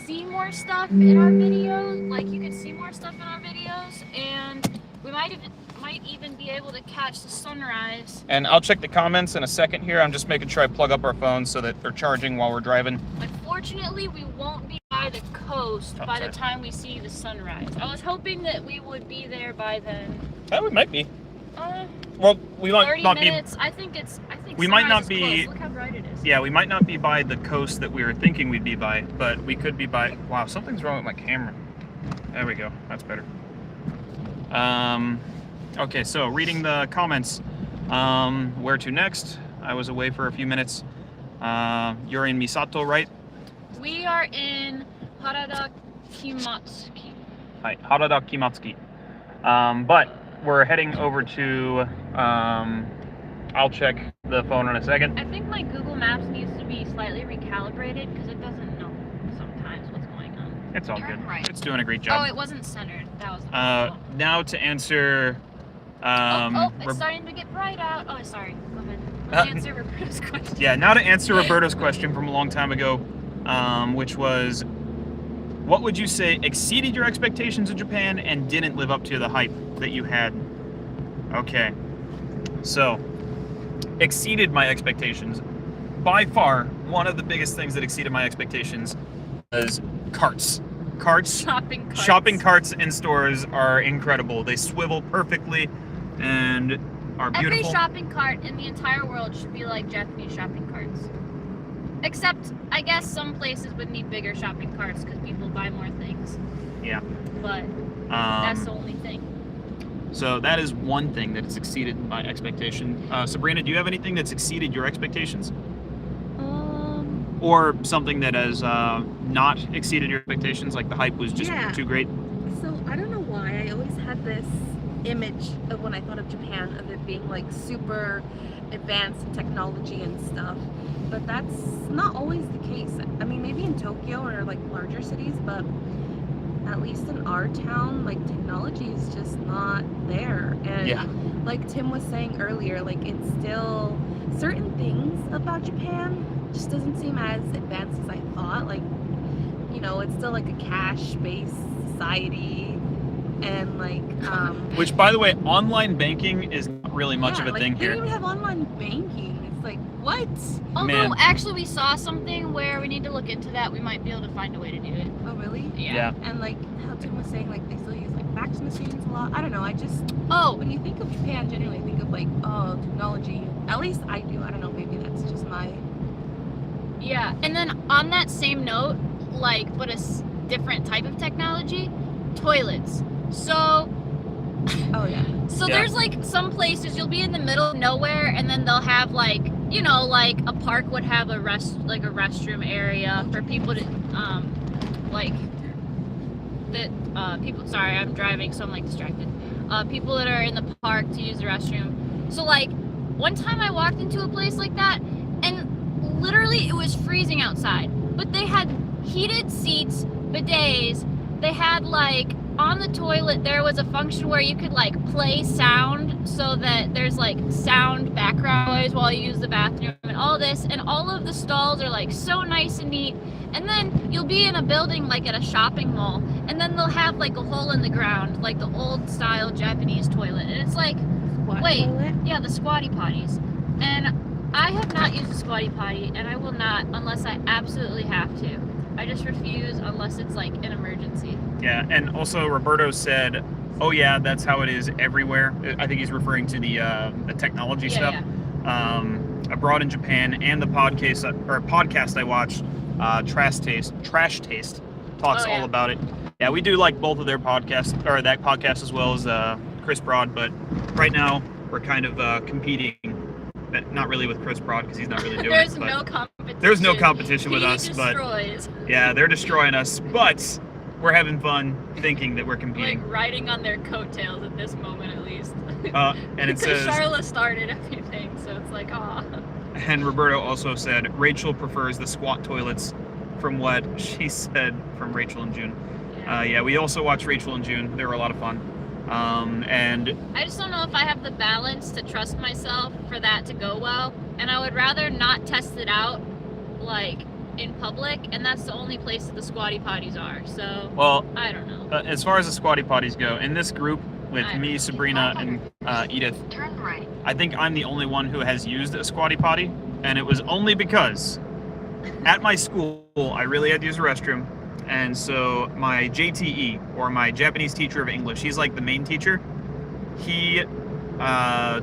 see more stuff in our videos. Like you could see more stuff in our videos, and we might even be able to catch the sunrise. And I'll check the comments in a second here. I'm just making sure I plug up our phones so that they're charging while we're driving. Unfortunately, we won't be by the coast by the Okay. time we see the sunrise. I was hoping that we would be there by then. Oh, we might be. 30 Well, we might not minutes. I think We might not sunrise is be- close. Look how bright it is. be. Yeah, we might not be by the coast that we were thinking we'd be by, but we could be by. Wow, something's wrong with my camera. There we go. That's better. Okay, so reading the comments. Where to next? I was away for a few minutes. You're in Misato, right? We are in Harada Kimatsuki. Hi, Harada Kimatsuki. But we're heading over to. I'll check the phone in a second. I think my Google Maps needs to be slightly recalibrated because it doesn't know sometimes what's going on. It's all good. Turn right. It's doing a great Oh, job. it wasn't centered. That was the problem. Now to answer. It's Reb- starting to get bright out. Oh, sorry. Go ahead. Answer Roberta's question. Yeah, now to answer Roberto's question from a long time ago, which was, what would you say exceeded your expectations of Japan and didn't live up to the hype that you had? Okay, so exceeded my expectations. By far, one of the biggest things that exceeded my expectations was carts. Shopping carts in stores are incredible. They swivel perfectly and are beautiful. Every shopping cart in the entire world should be like Japanese shopping carts. Except, I guess some places would need bigger shopping carts because people buy more things. Yeah. But that's the only thing. So that is one thing that's exceeded my expectation. Sabrina, do you have anything that's exceeded your expectations? Or something that has not exceeded your expectations, like the hype was just too great? So I don't know why I always had this image of when I thought of Japan of it being like super advanced in technology and stuff, but that's not always the case. I mean, maybe in Tokyo or like larger cities, but at least in our town, like technology is just not there. And like Tim was saying earlier, like it's still certain things about Japan just doesn't seem as advanced as I thought. Like, you know, it's still like a cash-based society, and like which, by the way, online banking is not really much of a thing here. They don't even have online banking. It's like, what? Although actually we saw something where we need to look into that. We might be able to find a way to do it. Oh really? Yeah. And like how Tim was saying, like they still use like fax machines a lot. I don't know, I just when you think of Japan, generally think of like, oh, technology. At least I do. I don't know, maybe that's just my... Yeah, and then on that same note, like, but a different type of technology, toilets. So, oh yeah. So there's like some places you'll be in the middle of nowhere, and then they'll have like, you know, like a park would have a restroom area for people to, like, that people. Sorry, I'm driving, so I'm like distracted. People that are in the park to use the restroom. So like, one time I walked into a place like that, and literally it was freezing outside, but they had heated seats, bidets. They had like on the toilet there was a function where you could like play sound so that there's like sound background noise while you use the bathroom and all this, and all of the stalls are like so nice and neat. And then you'll be in a building like at a shopping mall, and then they'll have like a hole in the ground, like the old style Japanese toilet, and it's like, wait, yeah, the squatty potties. And I have not used a squatty potty, and I will not unless I absolutely have to. I just refuse unless it's like an emergency. Yeah, and also Roberto said, oh yeah, that's how it is everywhere. I think he's referring to the technology stuff. Yeah. Abroad in Japan, and the podcast I watched, Trash Taste talks all about it. Yeah, we do like both of their podcasts, or that podcast as well as Chris Broad, but right now we're kind of competing. Not really with Chris Broad because he's not really doing There's it. No competition. There's no competition with us, destroys. But yeah, they're destroying us. But we're having fun thinking that we're competing. Like riding on their coattails at this moment, at least. And it says Charla started a few things, so it's like, ah. And Roberto also said Rachel prefers the squat toilets, from what she said from Rachel and June. Yeah, we also watched Rachel and June. They were a lot of fun. And I just don't know if I have the balance to trust myself for that to go well, and I would rather not test it out like in public, and that's the only place that the squatty potties are. So I don't know. As far as the squatty potties go, in this group with me, Sabrina, and Edith, Turn right. I think I'm the only one who has used a squatty potty, and it was only because at my school I really had to use a restroom. And so my JTE, or my Japanese teacher of English, he's like the main teacher. He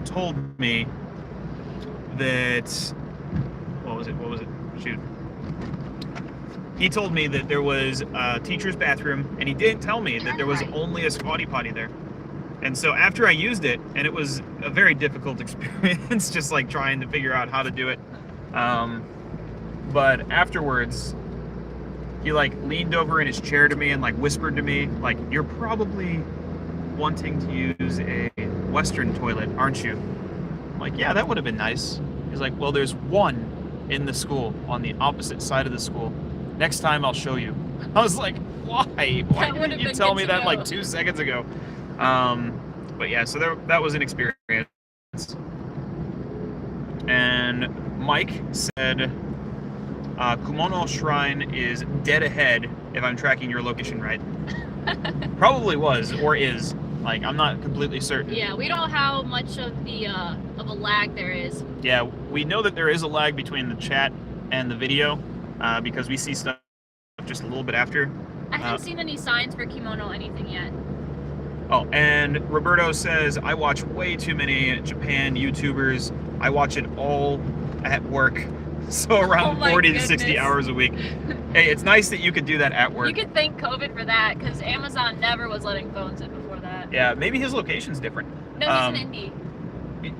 told me that, what was it? Shoot. He told me that there was a teacher's bathroom, and he didn't tell me that there was only a squatty potty there. And so after I used it, and it was a very difficult experience, just like trying to figure out how to do it. But afterwards, he like leaned over in his chair to me and like whispered to me, like, you're probably wanting to use a Western toilet, aren't you? I'm like, yeah, that would have been nice. He's like, well, there's one in the school on the opposite side of the school. Next time I'll show you. I was like, why? Why didn't you tell me that like 2 seconds ago? But yeah, so that was an experience. And And Mike said, Kumono Shrine is dead ahead if I'm tracking your location right. Probably was or is. Like, I'm not completely certain. Yeah, we don't know how much of a lag there is. Yeah, we know that there is a lag between the chat and the video because we see stuff just a little bit after. I haven't seen any signs for kimono anything yet. Oh, and Roberto says, I watch way too many Japan YouTubers. I watch it all at work. So around 40 to 60 hours a week. Hey, it's nice that you could do that at work. You could thank COVID for that, because Amazon never was letting phones in before that. Yeah, maybe his location's different. No, he's in Indy.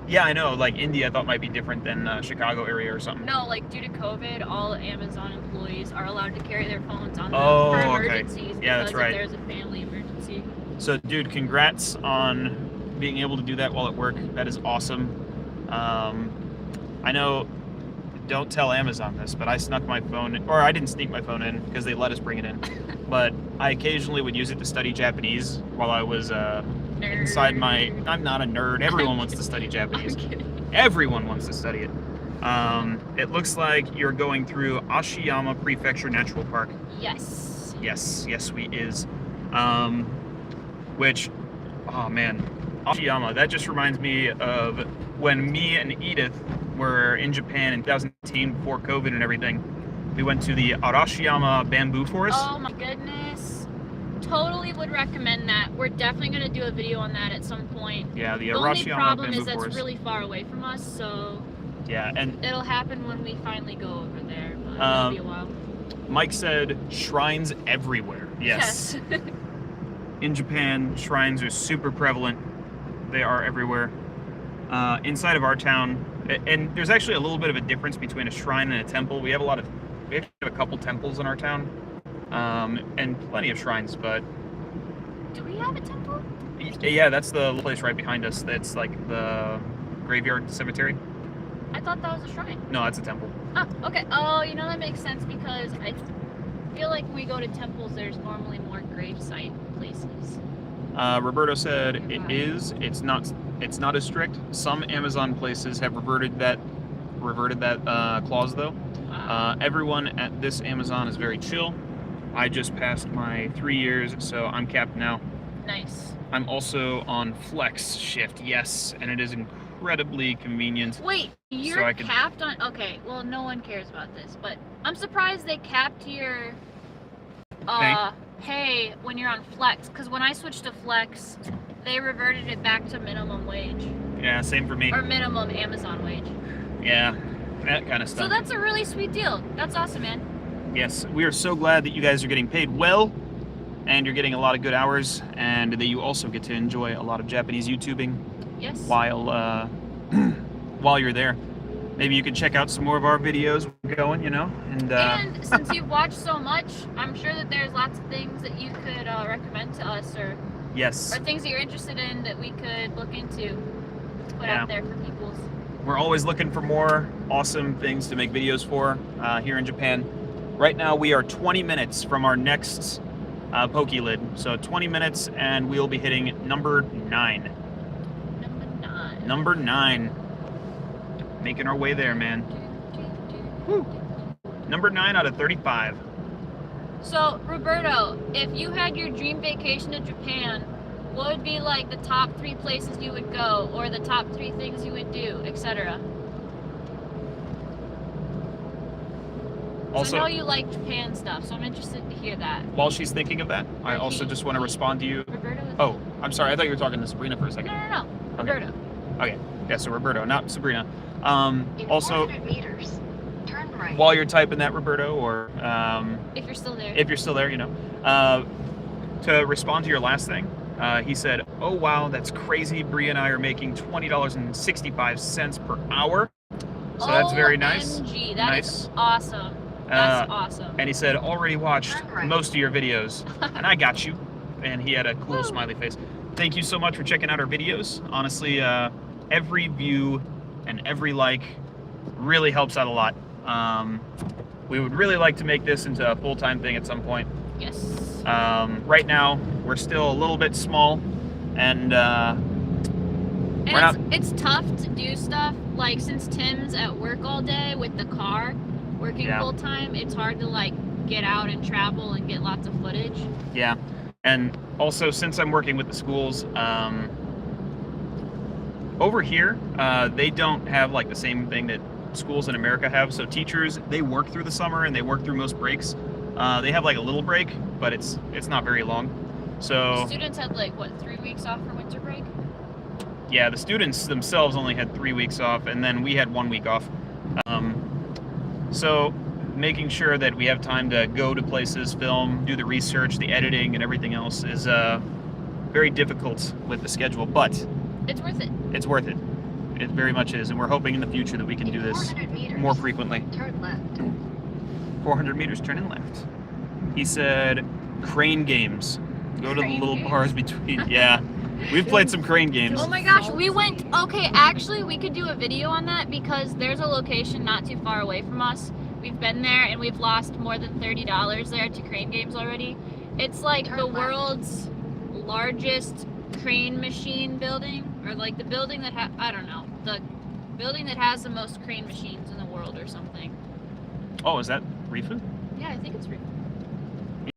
Yeah, I know. Like, Indy, I thought might be different than Chicago area or something. No, like, due to COVID, all Amazon employees are allowed to carry their phones on them Oh, for okay. emergencies. Yeah, that's because right. if there's a family emergency. So, dude, congrats on being able to do that while at work. That is awesome. I know, don't tell Amazon this, but I snuck my phone, or I didn't sneak my phone in because they let us bring it in. But I occasionally would use it to study Japanese while I was inside my... I'm not a nerd. Everyone wants to study Japanese. I'm kidding. Everyone wants to study it. It looks like you're going through Ashiyama Prefecture Natural Park. Yes. Yes, we is. Which, oh man, Ashiyama, that just reminds me of when me and Edith were in Japan in 2018 before COVID and everything. We went to the Arashiyama Bamboo Forest. Oh my goodness. Totally would recommend that. We're definitely going to do a video on that at some point. Yeah, the The only Arashiyama problem Bamboo is that's Forest. really far away from us, so Yeah, and it'll happen when we finally go over there, but it'll be a while. Mike said shrines everywhere. Yes. In Japan, shrines are super prevalent. They are everywhere. Inside of our town, and there's actually a little bit of a difference between a shrine and a temple. We have a couple temples in our town, and plenty of shrines, but Do we have a temple? yeah, that's the place right behind us. That's like the graveyard cemetery. I thought that was a shrine. No, that's a temple. Oh, okay. Oh, you know, that makes sense because I feel like when we go to temples, there's normally more gravesite places. Roberto said it is. It's not as strict. Some Amazon places have reverted that clause though. Wow. Everyone at this Amazon is very chill. I just passed my 3 years, so I'm capped now. Nice. I'm also on flex shift, yes, and it is incredibly convenient. Wait, you're So I can- capped on... Okay, well, no one cares about this, but I'm surprised they capped your pay when you're on flex, because when I switched to flex, they reverted it back to minimum wage. Yeah, same for me. Or minimum Amazon wage. Yeah, that kind of stuff. So that's a really sweet deal. That's awesome, man. Yes, we are so glad that you guys are getting paid well, and you're getting a lot of good hours, and that you also get to enjoy a lot of Japanese YouTubing Yes. while while you're there. Maybe you can check out some more of our videos going, you know, And since you've watched so much, I'm sure that there's lots of things that you could recommend to us, or yes, things that you're interested in that we could look into to put Yeah. out there for people. we're always looking for more awesome things to make videos for here in Japan. Right now we are 20 minutes from our next Poke Lid, so 20 minutes and we'll be hitting number 9. Number 9. Making our way there, man. Woo. Number 9 out of 35. So, Roberto, if you had your dream vacation to Japan, what would be like the top 3 places you would go, or the top 3 things you would do, etc.? Also, I know you like Japan stuff, so I'm interested to hear that. while she's thinking of that, I also just want to respond to you. Roberto? Oh, I'm sorry. I thought you were talking to Sabrina for a second. No. Okay. Roberto. Okay. Yeah, so Roberto, not Sabrina. In Also, 400 meters, turn right. while you're typing that, Roberto, or If you're still there. if you're still there, you know, to respond to your last thing, he said, "Oh wow, that's crazy. Bree and I are making $20.65 per hour, so that's very nice." OMG, that Nice. is awesome. That's awesome. And he said, "Already watched most of your videos, and I got you." And he had a cool Woo. smiley face. Thank you so much for checking out our videos. Honestly, every view and every like really helps out a lot. We would really like to make this into a full-time thing at some point. Yes. Right now, we're still a little bit small, and And it's tough to do stuff, like since Tim's at work all day with the car, working full time, it's hard to like get out and travel and get lots of footage. Yeah, and also since I'm working with the schools, over here, they don't have like the same thing that schools in America have. So teachers, they work through the summer and they work through most breaks. They have like a little break, but it's not very long. So Students had like what, 3 weeks off for winter break? yeah, the students themselves only had 3 weeks off, and then we had 1 week off. So making sure that we have time to go to places, film, do the research, the editing, and everything else is very difficult with the schedule, but It's worth it. it's worth it. It very much is, and we're hoping in the future that we can do this 400 meters. more frequently. Turn left. 400 meters, turn in left. He said crane games. Go to the Crane little games? bars between. Yeah, we've played some crane games. Oh my gosh, we went, okay, actually we could do a video on that because there's a location not too far away from us. We've been there and we've lost more than $30 there to crane games already. It's like Turn the left. world's largest crane machine building, or like the building that I don't know, the building that has the most crane machines in the world or something. Oh, is that Rifu? Yeah, I think it's real.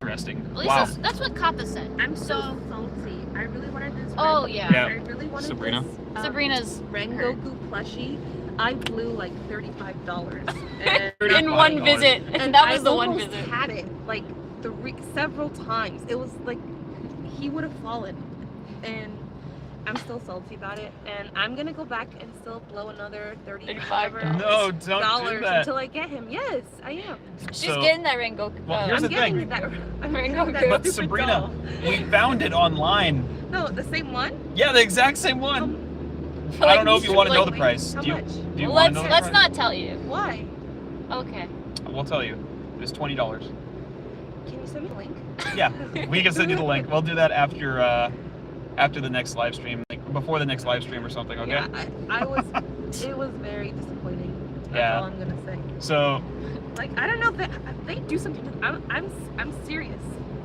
Interesting. At least Wow. that's what Kappa said. I'm so salty. I really wanted this. Oh, Rengoku- yeah. Yeah. I really wanted Sabrina. this. Sabrina's Rengoku plushie. I blew like $35, and, in one $35. visit, and that I was the one almost visit. had it like several times. It was like he would have fallen, and I'm still salty about it. And I'm gonna go back and still blow another $35. No, don't do dollars that. until I get him. Yes, I am. She's So- getting that Rengoku. Well, here's I'm the getting thing. that. I'm Rengoku. getting that But stupid Sabrina, doll. we found it online. No, the same one. Yeah, the exact same one. feel I like don't know we if you should, want to know like, the price. How Do you, much? do you want to know the let's price? not tell you. Why? Okay. We'll tell you. It's $20. Can you send me a link? Yeah, we can send you the link. We'll do that after the next live stream, like before the next live stream or something. Okay. Yeah, I was. It was very disappointing. That's Yeah. all I'm gonna say. So Like I don't know that they do something. I'm serious.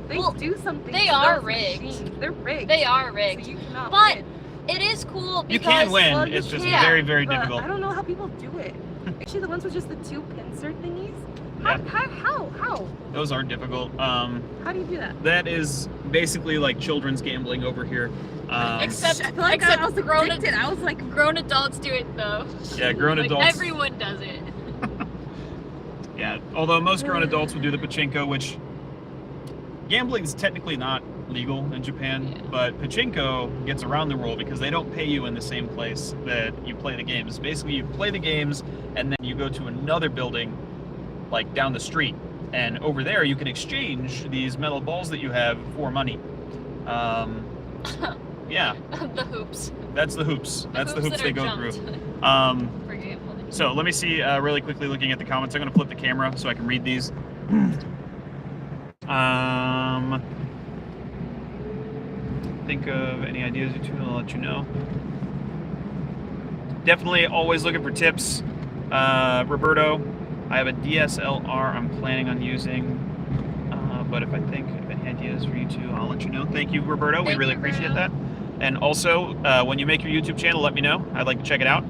They Well, do something. they to are those rigged. machines. They're rigged. They are So rigged. you cannot But win. it is cool you because can win. well, you It's just can, very, very But difficult. I don't know how people do it. Actually, the ones with just the two pincer thingies. Yeah. How? Those are difficult. How do you do that? That is basically like children's gambling over here. Except- I feel like except I was grown- addicted. I was like, grown adults do it though. Yeah, grown Like, adults. everyone does it. Yeah, although most grown adults would do the pachinko, which gambling is technically not legal in Japan, Yeah. but pachinko gets around the rule because they don't pay you in the same place that you play the games. Basically, you play the games and then you go to another building, like down the street, and over there you can exchange these metal balls that you have for money. Yeah, The hoops. that's the hoops. That's the hoops that they are go jumped through. For gambling. So let me see really quickly looking at the comments. I'm going to flip the camera so I can read these. Think of any ideas or two, I'll let you know. Definitely always looking for tips. Roberto, I have a DSLR I'm planning on using. But if I think of any ideas for you two, I'll let you know. Thank you, Roberto. We Thank really you, appreciate Roberto. that. And also, when you make your YouTube channel, let me know. I'd like to check it out.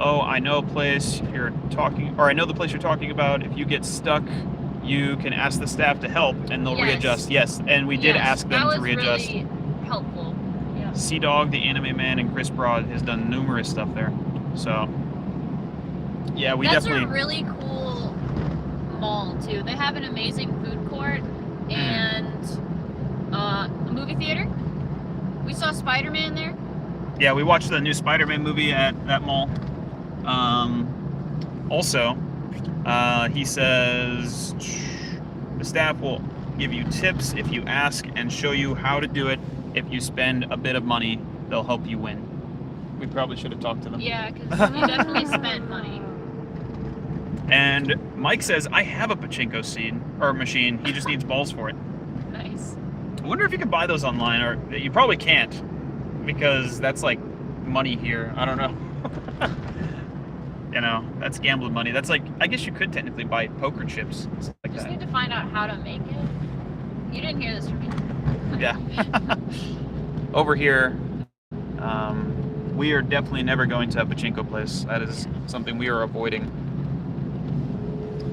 Oh, I know a place you're talking, or I know the place you're talking about. If you get stuck, you can ask the staff to help, and they'll Yes. readjust. Yes, and we did Yes, ask them that to was readjust. Really helpful. Yeah. Sea Dog, the Anime Man, and Chris Broad has done numerous stuff there. So, yeah, we That's definitely. a really cool mall too. They have an amazing food court and a movie theater. We saw Spider-Man there. Yeah, we watched the new Spider-Man movie at that mall. Also, he says the staff will give you tips if you ask and show you how to do it. If you spend a bit of money, they'll help you win. We probably should have talked to them. Yeah, because you definitely spent money. And Mike says, I have a pachinko machine. He just needs balls for it. Nice. I wonder if you can buy those online, or you probably can't, because that's like money here. I don't know. You know, that's gambling money. That's like, I guess you could technically buy poker chips, stuff like Just that. need to find out how to make it. You didn't hear this from me. Yeah. over here, we are definitely never going to a pachinko place. That is something we are avoiding.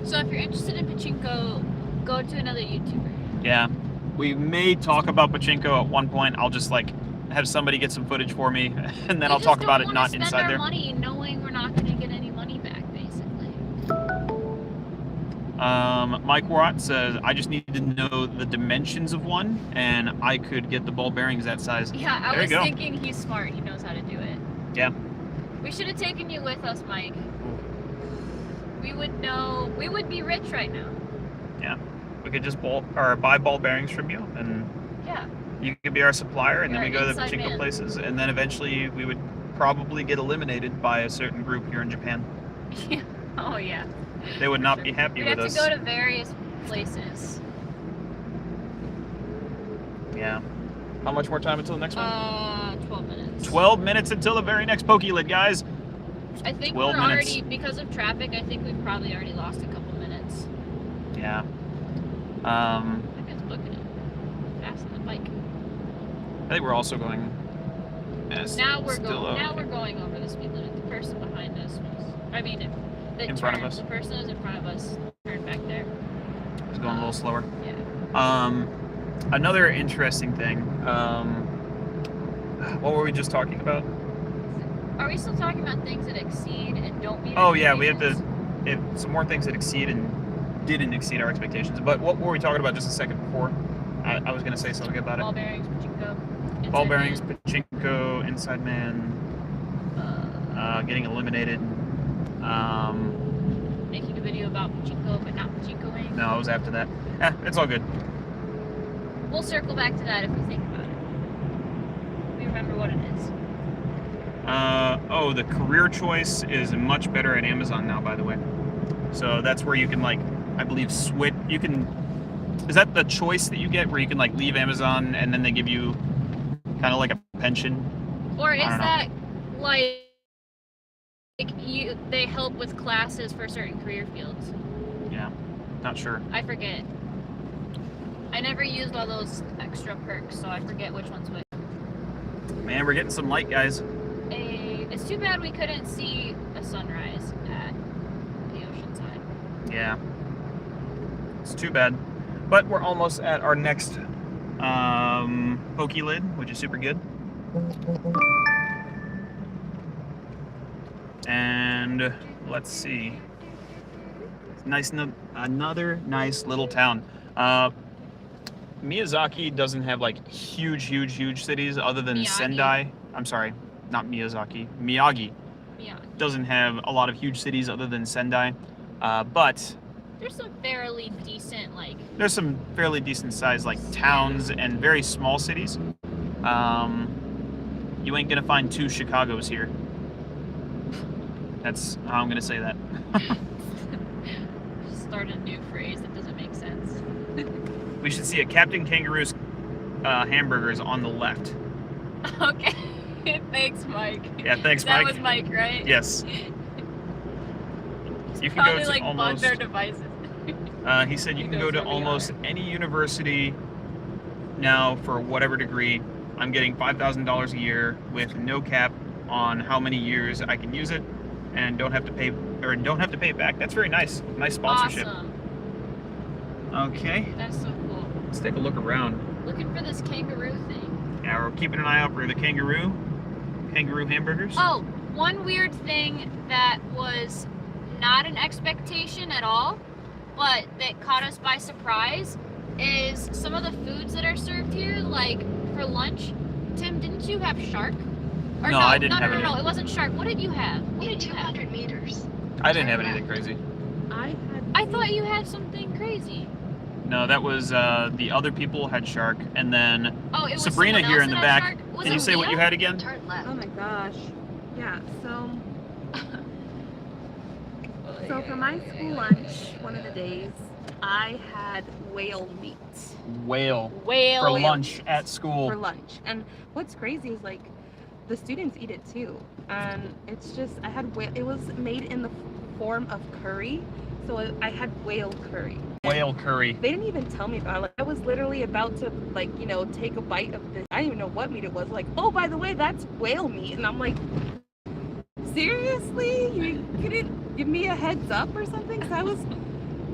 So if you're interested in pachinko, go to another YouTuber. Yeah, we may talk about pachinko at one point. I'll just like have somebody get some footage for me, and then I'll talk about it not inside there. We just don't want to spend our money knowing we're not going to get any money back, basically. Mike Watt says, I just need to know the dimensions of one, and I could get the ball bearings that size. Yeah, I There was you go. thinking he's smart. He knows how to do it. Yeah. We should have taken you with us, Mike. We would know. We would be rich right now. Yeah. We could just buy ball bearings from you, and Yeah. you could be our supplier, and then You're we go to the inside pachinko man. places, and then eventually we would probably get eliminated by a certain group here in Japan. Yeah. Oh yeah. They would For not sure. be happy We'd with have us. to go to various places. Yeah. How much more time until the next one? 12 minutes. 12 minutes until the very next Pokelid, guys. I think 12 we're minutes. already, because of traffic, I think we've probably already lost a couple minutes. Yeah. Maybe it's booking it. Fast on the bike. I think we're also going. Now we're still going. Now okay. we're going over the speed limit. The person behind us was. I mean, In front of us. The person that was in front of us turned back there. It's going a little slower. Yeah. Another interesting thing. What were we just talking about? Are we still talking about things that exceed and don't meet? Oh yeah, we have to. expectations? Some more things that exceed and didn't exceed our expectations. But what were we talking about just a second before? I was gonna say something about Ball it. bearings, pachinko. Ball inside bearings, man, pachinko, inside man, getting eliminated. Making a video about pachinko, but not pachinkoing. No, it was after that. It's all good. We'll circle back to that if we think about it. We remember what it is. Oh, the career choice is much better at Amazon now, by the way. So that's where you can, like, I believe, switch. You can. Is that the choice that you get where you can, like, leave Amazon and then they give you kind of like a pension? Or is I don't know. that like they help with classes for certain career fields? Yeah, not sure. I forget. I never used all those extra perks, so I forget which one's which. Man, we're getting some light, guys. It's too bad we couldn't see a sunrise at the ocean side. Yeah. It's too bad. But we're almost at our next Pokelid, which is super good. And let's see. Nice, another nice little town. Miyazaki doesn't have like huge cities other than Miyagi. Sendai. I'm sorry, not Miyazaki. Miyagi Yeah. doesn't have a lot of huge cities other than Sendai. But There's some fairly decent, like, there's some fairly decent sized like towns and very small cities. You ain't gonna find 2 Chicagos here. That's how I'm gonna say that. start a new phrase that doesn't make sense. We should see a Captain Kangaroo's hamburgers on the left. Okay. Thanks, Mike. Yeah, thanks, That Mike. was Mike, right? Yes. You can Probably go to like bought almost. their devices. He said you He can go knows to where we almost are. any university now for whatever degree. I'm getting $5,000 a year with no cap on how many years I can use it, and don't have to pay it back. That's very nice. Nice sponsorship. Awesome. Okay, That's so cool. let's take a look around. Looking for this kangaroo thing. Yeah, we're keeping an eye out for the kangaroo hamburgers. Oh, one weird thing that was not an expectation at all, but that caught us by surprise is some of the foods that are served here, like for lunch. Tim, didn't you have shark? Or No, I didn't have no, any. it wasn't shark. What did you have? What In did you have? 200 meters. I didn't have anything crazy. I thought you had something crazy. No, that was the other people had shark, and then Oh, it was Sabrina someone here else in the that had back. shark? Was Can it you say what you Leah? had again? Turn left. Oh my gosh. Yeah, so for my school lunch, one of the days, I had whale meat Whale Whale. for lunch at school. for lunch. And what's crazy is like the students eat it too. And it's just I had whale, it was made in the form of curry. So I had whale curry. Whale curry. They didn't even tell me about it. Like, I was literally about to, like, you know, take a bite of this. I didn't even know what meat it was. Like, oh, by the way, that's whale meat. And I'm like, seriously? You couldn't give me a heads up or something? Because I was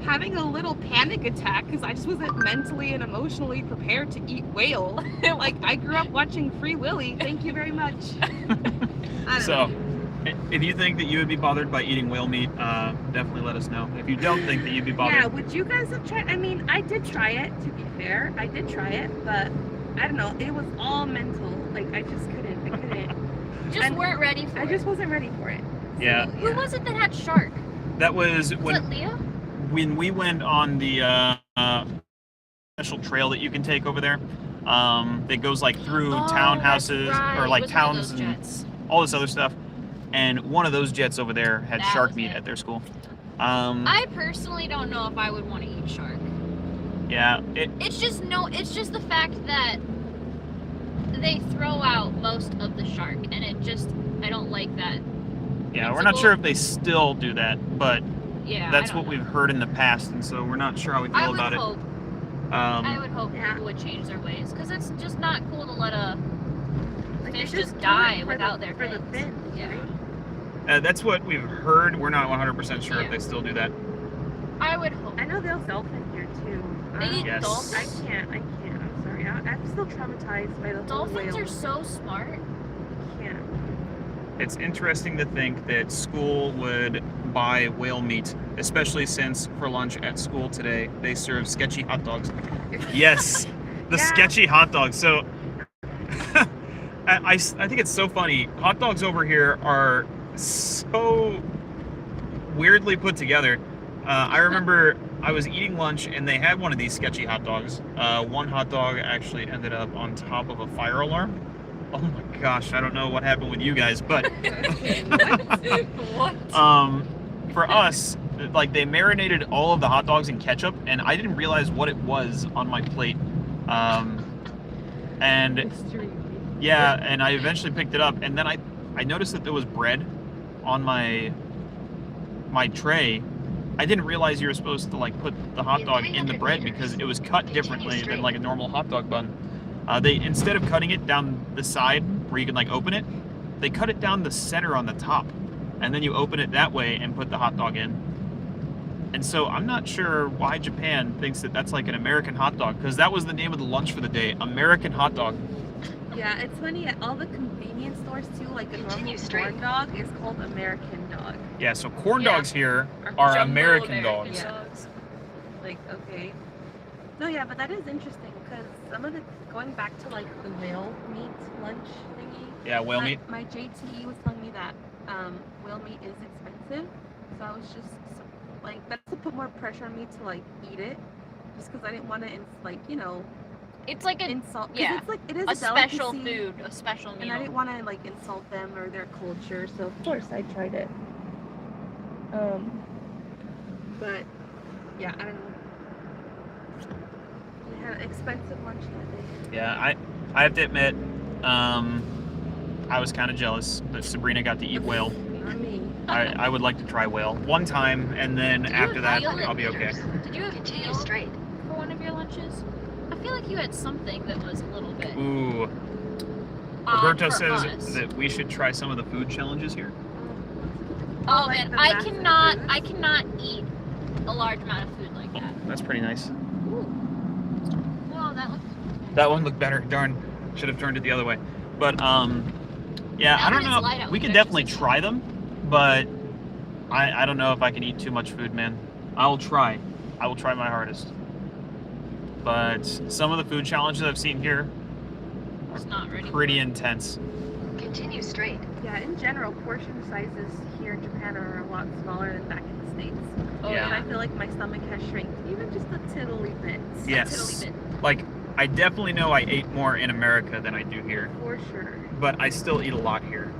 having a little panic attack because I just wasn't mentally and emotionally prepared to eat whale. Like, I grew up watching Free Willy. Thank you very much. I don't know. If you think that you would be bothered by eating whale meat, definitely let us know. If you don't think that you'd be bothered. Yeah, would you guys have tried? I mean, I did try it, to be fair. I did try it, but I don't know. It was all mental. Like, I just couldn't. I couldn't. Just weren't ready for it. I just wasn't ready for it. Yeah. Who was it that had shark? That was Was it Leah? when we went on the special trail that you can take over there. That goes like through townhouses or like towns and jets. all this other stuff. And one of those jets over there had That shark was meat it. at their school. I personally don't know if I would want to eat shark. Yeah. It's just the fact that they throw out most of the shark, and I don't like that. Yeah, we're not sure if they still do that, but Yeah, that's I don't what we've know. heard in the past, and so we're not sure how we feel about it. I would hope Yeah. people would change their ways, because it's just not cool to let a Like, they fish just just kill die it for without the, their for the fins. fins. Yeah. Right? That's what we've heard. We're not 100% sure if Yeah. they still do that. I would hope. I know they'll dolphin here too. They eat Yes. dolphins. I can't. I'm sorry. I'm still traumatized by the whole Dolphins whale. are so smart. I can't. It's interesting to think that school would buy whale meat, especially since for lunch at school today they serve sketchy hot dogs. Yes, the Yeah. sketchy hot dogs. So I think it's so funny. Hot dogs over here are so weirdly put together. I remember I was eating lunch and they had one of these sketchy hot dogs. One hot dog actually ended up on top of a fire alarm. Oh my gosh, I don't know what happened with you guys, but What? for us, like they marinated all of the hot dogs in ketchup, and I didn't realize what it was on my plate. And yeah, and I eventually picked it up, and then I noticed that there was bread on my tray. I didn't realize you were supposed to like put the hot dog in the bread because it was cut differently than like a normal hot dog bun. They, instead of cutting it down the side where you can like open it, they cut it down the center on the top, and then you open it that way and put the hot dog in. And so I'm not sure why Japan thinks that that's like an American hot dog, because that was the name of the lunch for the day, American hot dog. Yeah, it's funny at all the convenience stores too. Like a normal corn dog is called American dog. Yeah, so corn Yeah. dogs here are Jumbo American dogs. Yeah. Like, okay. No, yeah, but that is interesting because some of the going back to like the whale meat lunch thingy. Yeah, whale meat. My JT was telling me that whale meat is expensive, so I was just like, that's to put more pressure on me to like eat it, just because I didn't want to like, you know, It's like insult. 'Cause yeah, it's like it is a special delicacy, food, a special meal. and I didn't want to like insult them or their culture, so of course I tried it. But yeah, I don't know. We had an expensive lunch that day. Yeah, I have to admit, I was kind of jealous that Sabrina got to eat whale. Not me. I would like to try whale one time, and then Did you after that, feel it? I'll be okay. Did you have Continue veal straight. for one of your lunches? I feel like you had something that was a little bit Ooh, odd Roberto for says us. that we should try some of the food challenges here. Oh Like man, the I massive foods? cannot eat a large amount of food like Oh, that. that's pretty nice. Well, that looks That one looked better. Darn, should have turned it the other way. But yeah, Now I don't that it's light know. out We can here, definitely try them, but I don't know if I can eat too much food, man. I will try. I will try my hardest. But some of the food challenges I've seen here it's not ready. pretty intense. Continue straight. Yeah, in general, portion sizes here in Japan are a lot smaller than back in the States. Oh, Yeah. And I feel like my stomach has shrinked even just a tiddly bit. Yes. A tiddly bit, Like, I definitely know I ate more in America than I do here, for sure. but I still eat a lot here.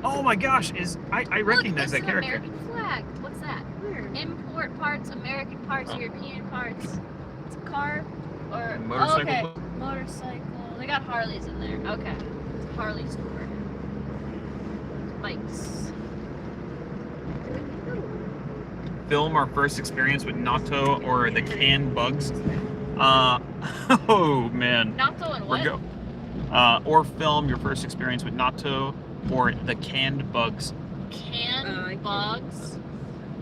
Oh my gosh, I recognize Look, that it's character. an American flag. What's that? Weird. Import parts, American parts, Oh. European parts. It's a car or A motorcycle Oh, okay. club? Motorcycle. They got Harleys in there. Okay. It's a Harley store. Bikes. film our first experience with natto or the canned bugs. Oh man. Natto and what? Or film your first experience with natto or the canned bugs. Canned bugs?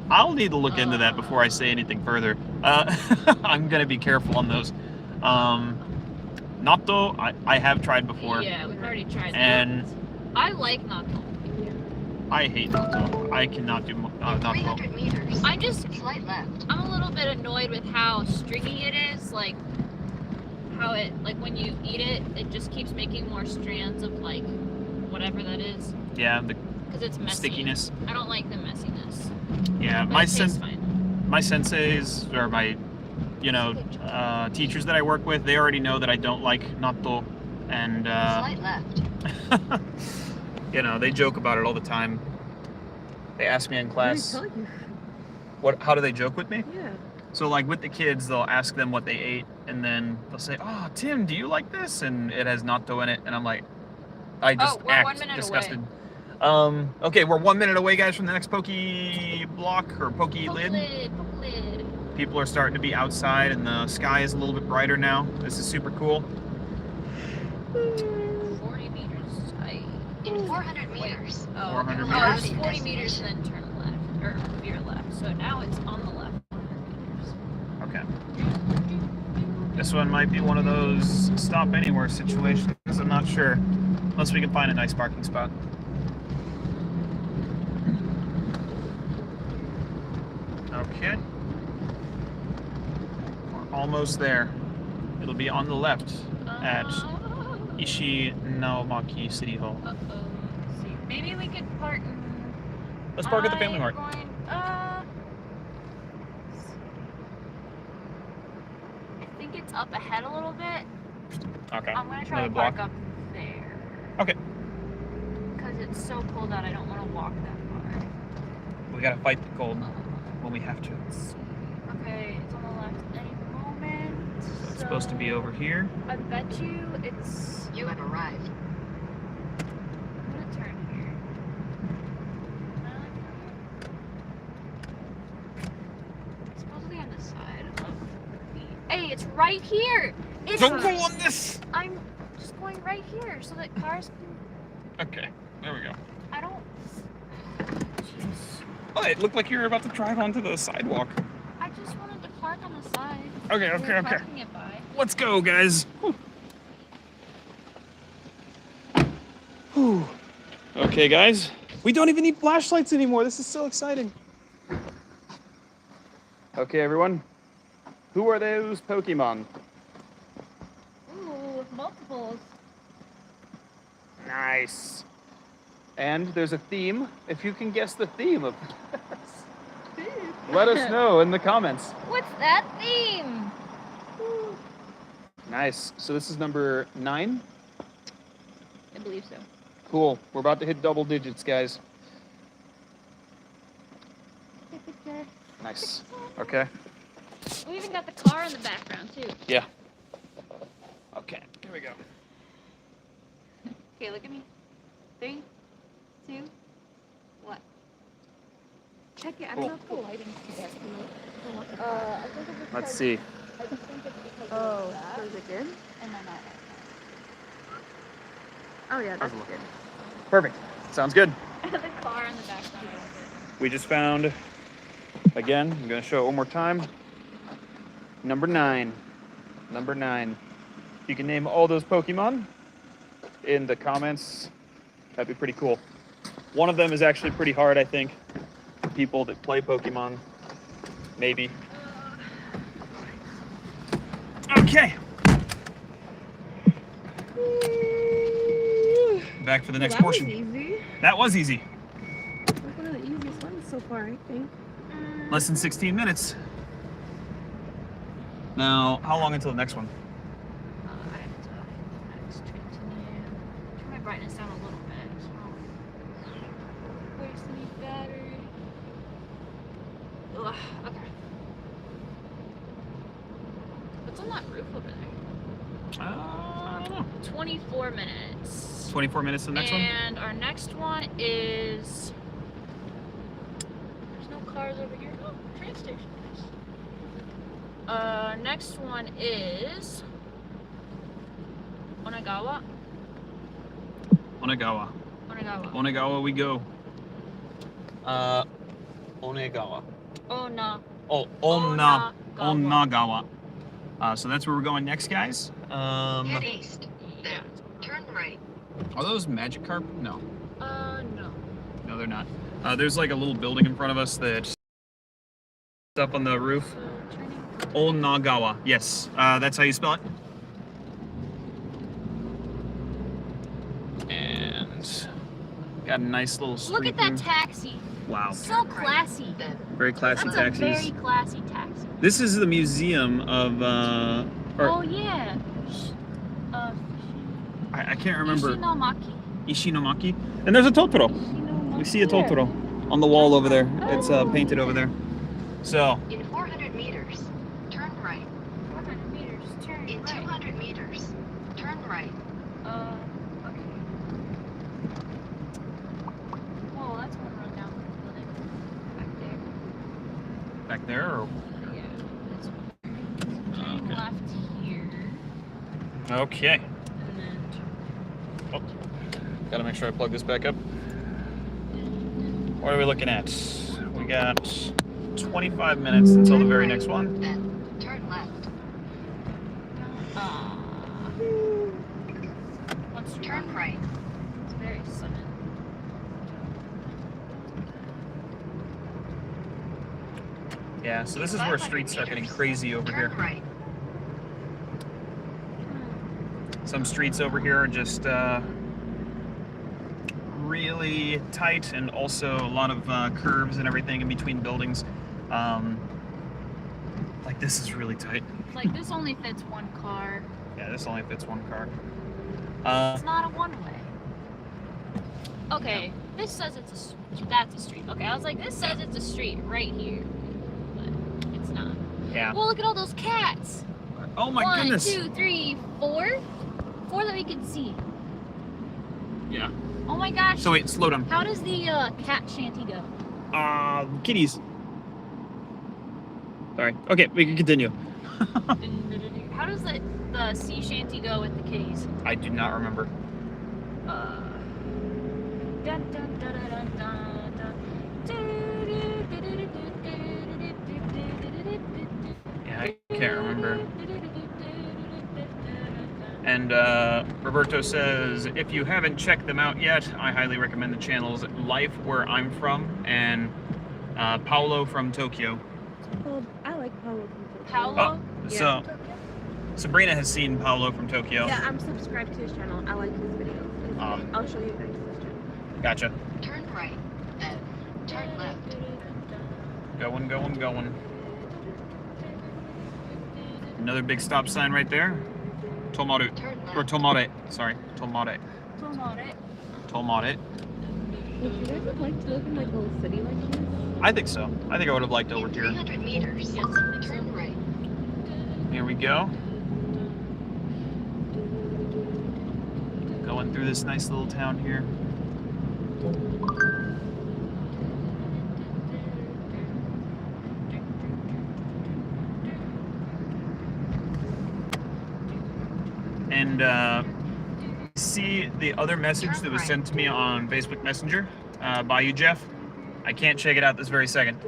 I'll need to look into that before I say anything further. I'm gonna be careful on those. Natto, I have tried before. Yeah, we've already tried that. And I like natto. I hate natto. I cannot do natto. 300 meters. I'm just, Slight left. I'm a little bit annoyed with how stringy it is. Like, how it, like when you eat it, it just keeps making more strands of like, whatever that is. Yeah, the Because it's messy. stickiness. I don't like the messiness. Yeah, But my it tastes fine. senseis or my, teachers that I work with, they already know that I don't like natto, and Slight left. they joke about it all the time. They ask me in class, What did I tell you? how do they joke with me? Yeah. So like with the kids, they'll ask them what they ate, and then they'll say, "Oh, Tim, do you like this?" And it has natto in it, and I'm like, I just we're 1 act minute disgusted. Okay, we're 1 minute away, guys, from the next poke block or poke lid. Poke lid. People are starting to be outside, and the sky is a little bit brighter now. This is super cool. 40 meters. In 400 meters. Oh, 400 okay. meters? It's 40 meters and then turn left, or veer left. So now it's on the left. 400 meters. Okay. This one might be one of those stop anywhere situations. I'm not sure, unless we can find a nice parking spot. Okay. We're almost there. It'll be on the left at Ishi Naomaki City Hall. Uh-oh. Let's see. Maybe we could park in... Let's park at the Family Mart. I think it's up ahead a little bit. Okay. I'm going to try Another to park block? up there. Okay. Because it's so cold out, I don't want to walk that far. We gotta fight the cold when we have to. Let's see. Okay, it's on the left any moment. So it's supposed to be over here. I bet you it's... You have arrived. I'm going to turn here. It's supposed to be on the side of the... Hey, it's right here! It's Don't go on this! I'm just going right here so that cars can... Okay, there we go. I don't... Jeez. Oh, it looked like you were about to drive onto the sidewalk. I just wanted to park on the side. Okay, We were okay. parking it by. Let's go, guys. Whew. Okay, guys. We don't even need flashlights anymore. This is so exciting. Okay, everyone. Who are those Pokemon? Ooh, multiples. Nice. And there's a theme. If you can guess the theme of this, let us know in the comments. What's that theme? Nice. So this is number 9. I believe so. Cool. We're about to hit double digits, guys. Nice. Okay. We even got the car in the background too. Yeah. Okay. Here we go. Okay, look at me. 3, 2, what? Check it. I Cool. don't know if the lighting's correct. I think it's Let's see. I just think it's because Oh, so is it good? and then Oh yeah, that's How's it good. Perfect. Sounds good. the car in the background. We just found, again, I'm going to show it one more time. Number 9. Number 9. If you can name all those Pokemon in the comments, that'd be pretty cool. One of them is actually pretty hard, I think, for people that play Pokemon. Maybe. Okay. Back for the next that portion. was easy. That was easy. That's one of the easiest ones so far, I think. Less than 16 minutes. Now, how long until the next one? I have to continue. Turn my brightness down a little bit. So I don't waste any battery. Ugh, okay. What's on that roof over there? I don't know. 24 minutes. 24 minutes to the next one? And our next one is... There's no cars over here. Oh, space station. Next one is Onagawa. Onagawa. Onagawa. Onagawa we go. Onagawa. Onagawa. So that's where we're going next, guys. Head east. Then turn right. Are those magic carp? No. No. No, they're not. There's like a little building in front of us that's up on the roof. So turning. Onagawa. Yes. That's how you spell it. And got a nice little street. Look at that view. taxi. Wow. So classy. Then Very classy That's taxis. a very classy taxi. This is the museum of. Oh yeah. I can't remember. Ishinomaki. Ishinomaki. And there's a Totoro. We see a Totoro on the wall over there. It's painted over there. So. in 400 meters, turn right. 400 meters. Turn In right. 200 meters, turn right. Okay. Oh, that's one run down the building. Back there. Back there? Or? Yeah. That's one. Turning left here. Okay. And then Oh, gotta make sure I plug this back up. What are we looking at? We got 25 minutes until the very next one. Then turn left. Let's Turn right. It's very sudden. Yeah, so this is where streets start getting crazy over Turn here. right. Some streets over here are just really tight, and also a lot of curves and everything in between buildings. Like this is really tight. Like this only fits one car. Yeah, this only fits one car. It's not a one-way. Okay, this says it's that's a street. Okay, I was like, this says it's a street right here, but it's not. Yeah. Well, look at all those cats. Oh my One, goodness. 2, 3, 4. 4 that we can see. Yeah. Oh my gosh. So wait, slow down. How does the cat shanty go? Kitties. Sorry. Okay, we can continue. How does the sea shanty go with the kitties? I do not remember. Dun, dun, dun, dun, dun, dun, Yeah, I can't remember. And Roberto says, if you haven't checked them out yet, I highly recommend the channels Life Where I'm From and Paolo from Tokyo. I like Paolo from Tokyo. Paolo? So Sabrina has seen Paolo from Tokyo. Yeah, I'm subscribed to his channel. I like his videos. I'll show you guys his channel. Gotcha. Turn right. Then turn left. Going. Another big stop sign right there. Tomaru. Turn left. Or Tomare. Sorry. Tomare. Would you guys would like to live in like a little city like this? I think so. I think I would have liked over In here. 300 meters, Yes, I think so. turn right. Here we go. Going through this nice little town here. And see the other message that was sent to me on Facebook Messenger by you, Jeff. I can't check it out this very second.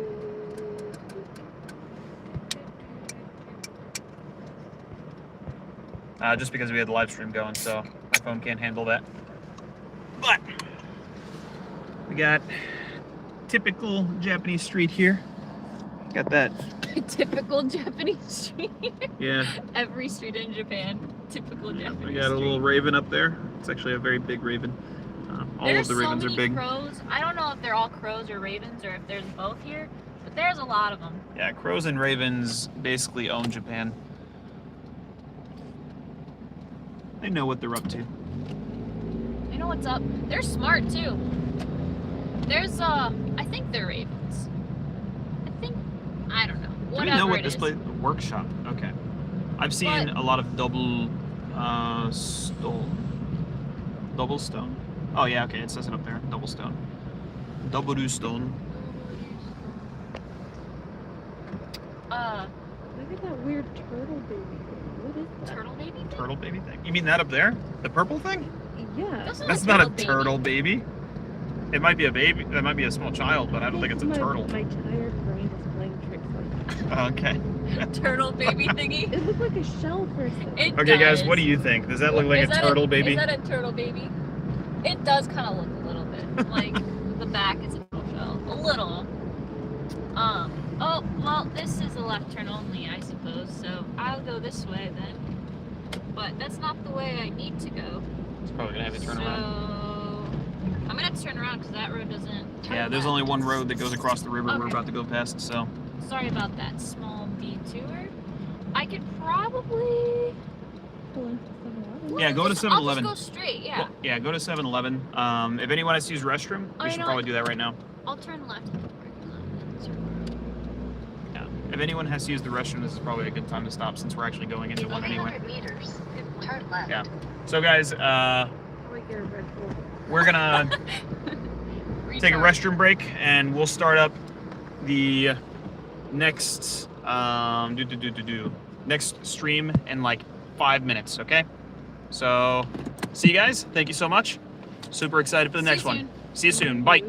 Just because we had the live stream going, so my phone can't handle that. But we got typical Japanese street here. Got that. Typical Japanese street. Yeah. Every street in Japan. Typical Japanese We got a little raven up there. It's actually a very big raven. All of the ravens are big. Crows. I don't know if they're all crows or ravens or if there's both here, but there's a lot of them. Yeah, crows and ravens basically own Japan. They know what they're up to. They know what's up. They're smart too. There's I think they're ravens. I don't know. Do Whatever we know what it this is. place? Workshop. Okay. I've seen But- a lot of double stone. Oh yeah, okay, it says it up there. Double stone. Double stone. Look at that weird turtle baby thing. What is that? turtle baby thing? Turtle baby thing. You mean that up there? The purple thing? Yeah. That's not a turtle baby. It might be a baby. That might be a small child, but I don't think it's a turtle. My tired brain is playing tricks on me. Okay. Turtle baby thingy. It looked like a shell for a second. It Okay, guys, does. what do you think? Does that look like Is a that turtle baby? Is that a turtle baby? It does kind of look a little bit like the back is a shell. A little. Oh, well, this is a left turn only, I suppose, so I'll go this way then. But that's not the way I need to go. It's probably gonna have to turn around. So I'm gonna have to turn around because that road doesn't turn Yeah, there's left. only one road that goes across the river we're Okay. about to go past, so. Sorry about that small detour. I could probably... Pull into 7-Eleven. Yeah, go to I'll 7-Eleven. just go straight, yeah. Well, yeah, go to 7-Eleven. If anyone has to use the restroom, Oh, we you should know probably what? do that right now. I'll turn left. Yeah. If anyone has to use the restroom, this is probably a good time to stop since we're actually going into In one anyway. 300 meters, turn left. Yeah. So guys, I like your Red Bull. we're gonna take a restroom break and we'll start up the next next stream in like 5 minutes, okay? So see you guys. Thank you so much. Super excited for the See you next one. soon. See you soon. Bye.